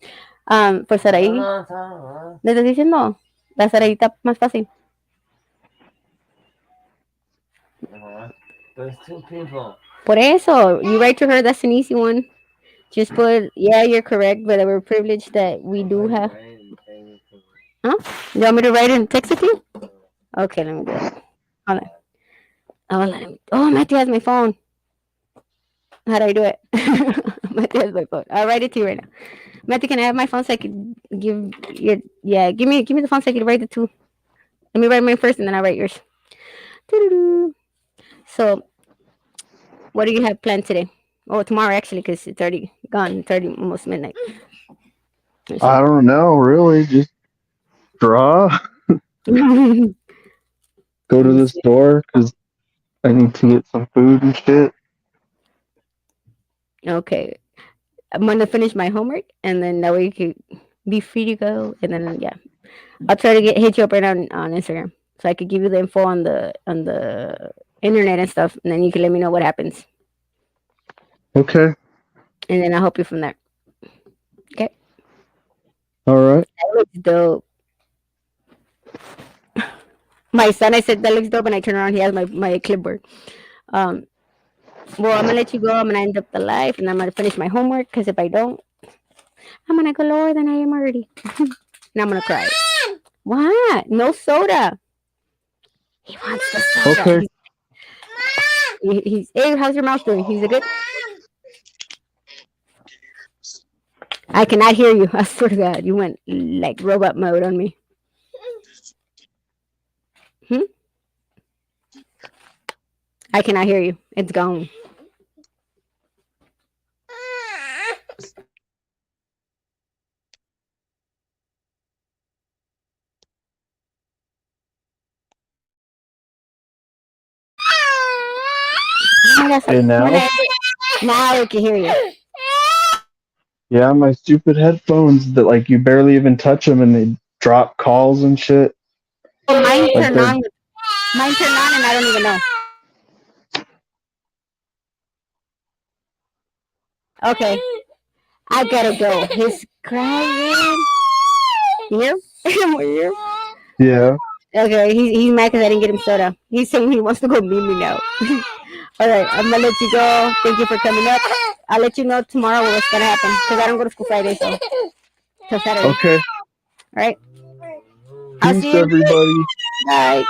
Pues Saraí, le estoy diciendo, la Saraí está más fácil. Por eso, you write to her, that's an easy one. Just put, yeah, you're correct, but we're privileged that we do have. Huh? You want me to write and text it to you? Okay, let me do that. Hold on. Oh, Matthew has my phone. How do I do it? Matthew has my phone. I'll write it to you right now. Matthew, can I have my phone so I can give your, yeah, give me the phone so I can write it too. Let me write mine first and then I'll write yours. Doo-doo-doo. So, what do you have planned today? Oh, tomorrow actually, because it's already gone. It's already almost midnight. Let's I don't know, really. Just draw. see. Go Let to me the see. store because I need to get some food and shit. Okay, I'm gonna finish my homework and then that way you can be free to go. And then yeah, I'll try to hit you up right on Instagram so I could give you the info on the internet and stuff, and then you can let me know what happens, Okay. and then I'll help you from there. Okay, All right. that looks dope. My son, I said that looks dope, and I turn around, he has my clipboard. Um, well, I'm gonna let you go. I'm gonna end up the live, and I'm gonna finish my homework because if I don't, I'm gonna go lower than I am already, and I'm gonna cry. What? No soda. He wants the soda. Okay. He's hey, how's your mouse doing? He's a good. I cannot hear you. I swear to God, you went like robot mode on me. Hmm? I cannot hear you. It's gone. Hey, now? Now we can hear you. Yeah, my stupid headphones that like you barely even touch them and they drop calls and shit. Oh, mine Like turned they're on. Mine turned on, and I don't even know. Okay, I gotta go. He's crying. You hear? You hear? yeah. Okay, he's mad because I didn't get him soda. He's saying he wants to go meet me now. All right, I'm gonna let you go. Thank you for coming up. I'll let you know tomorrow what's gonna happen because I don't go to school Friday, so till Saturday. Okay. All right. I'll Peace, see you. everybody. Bye.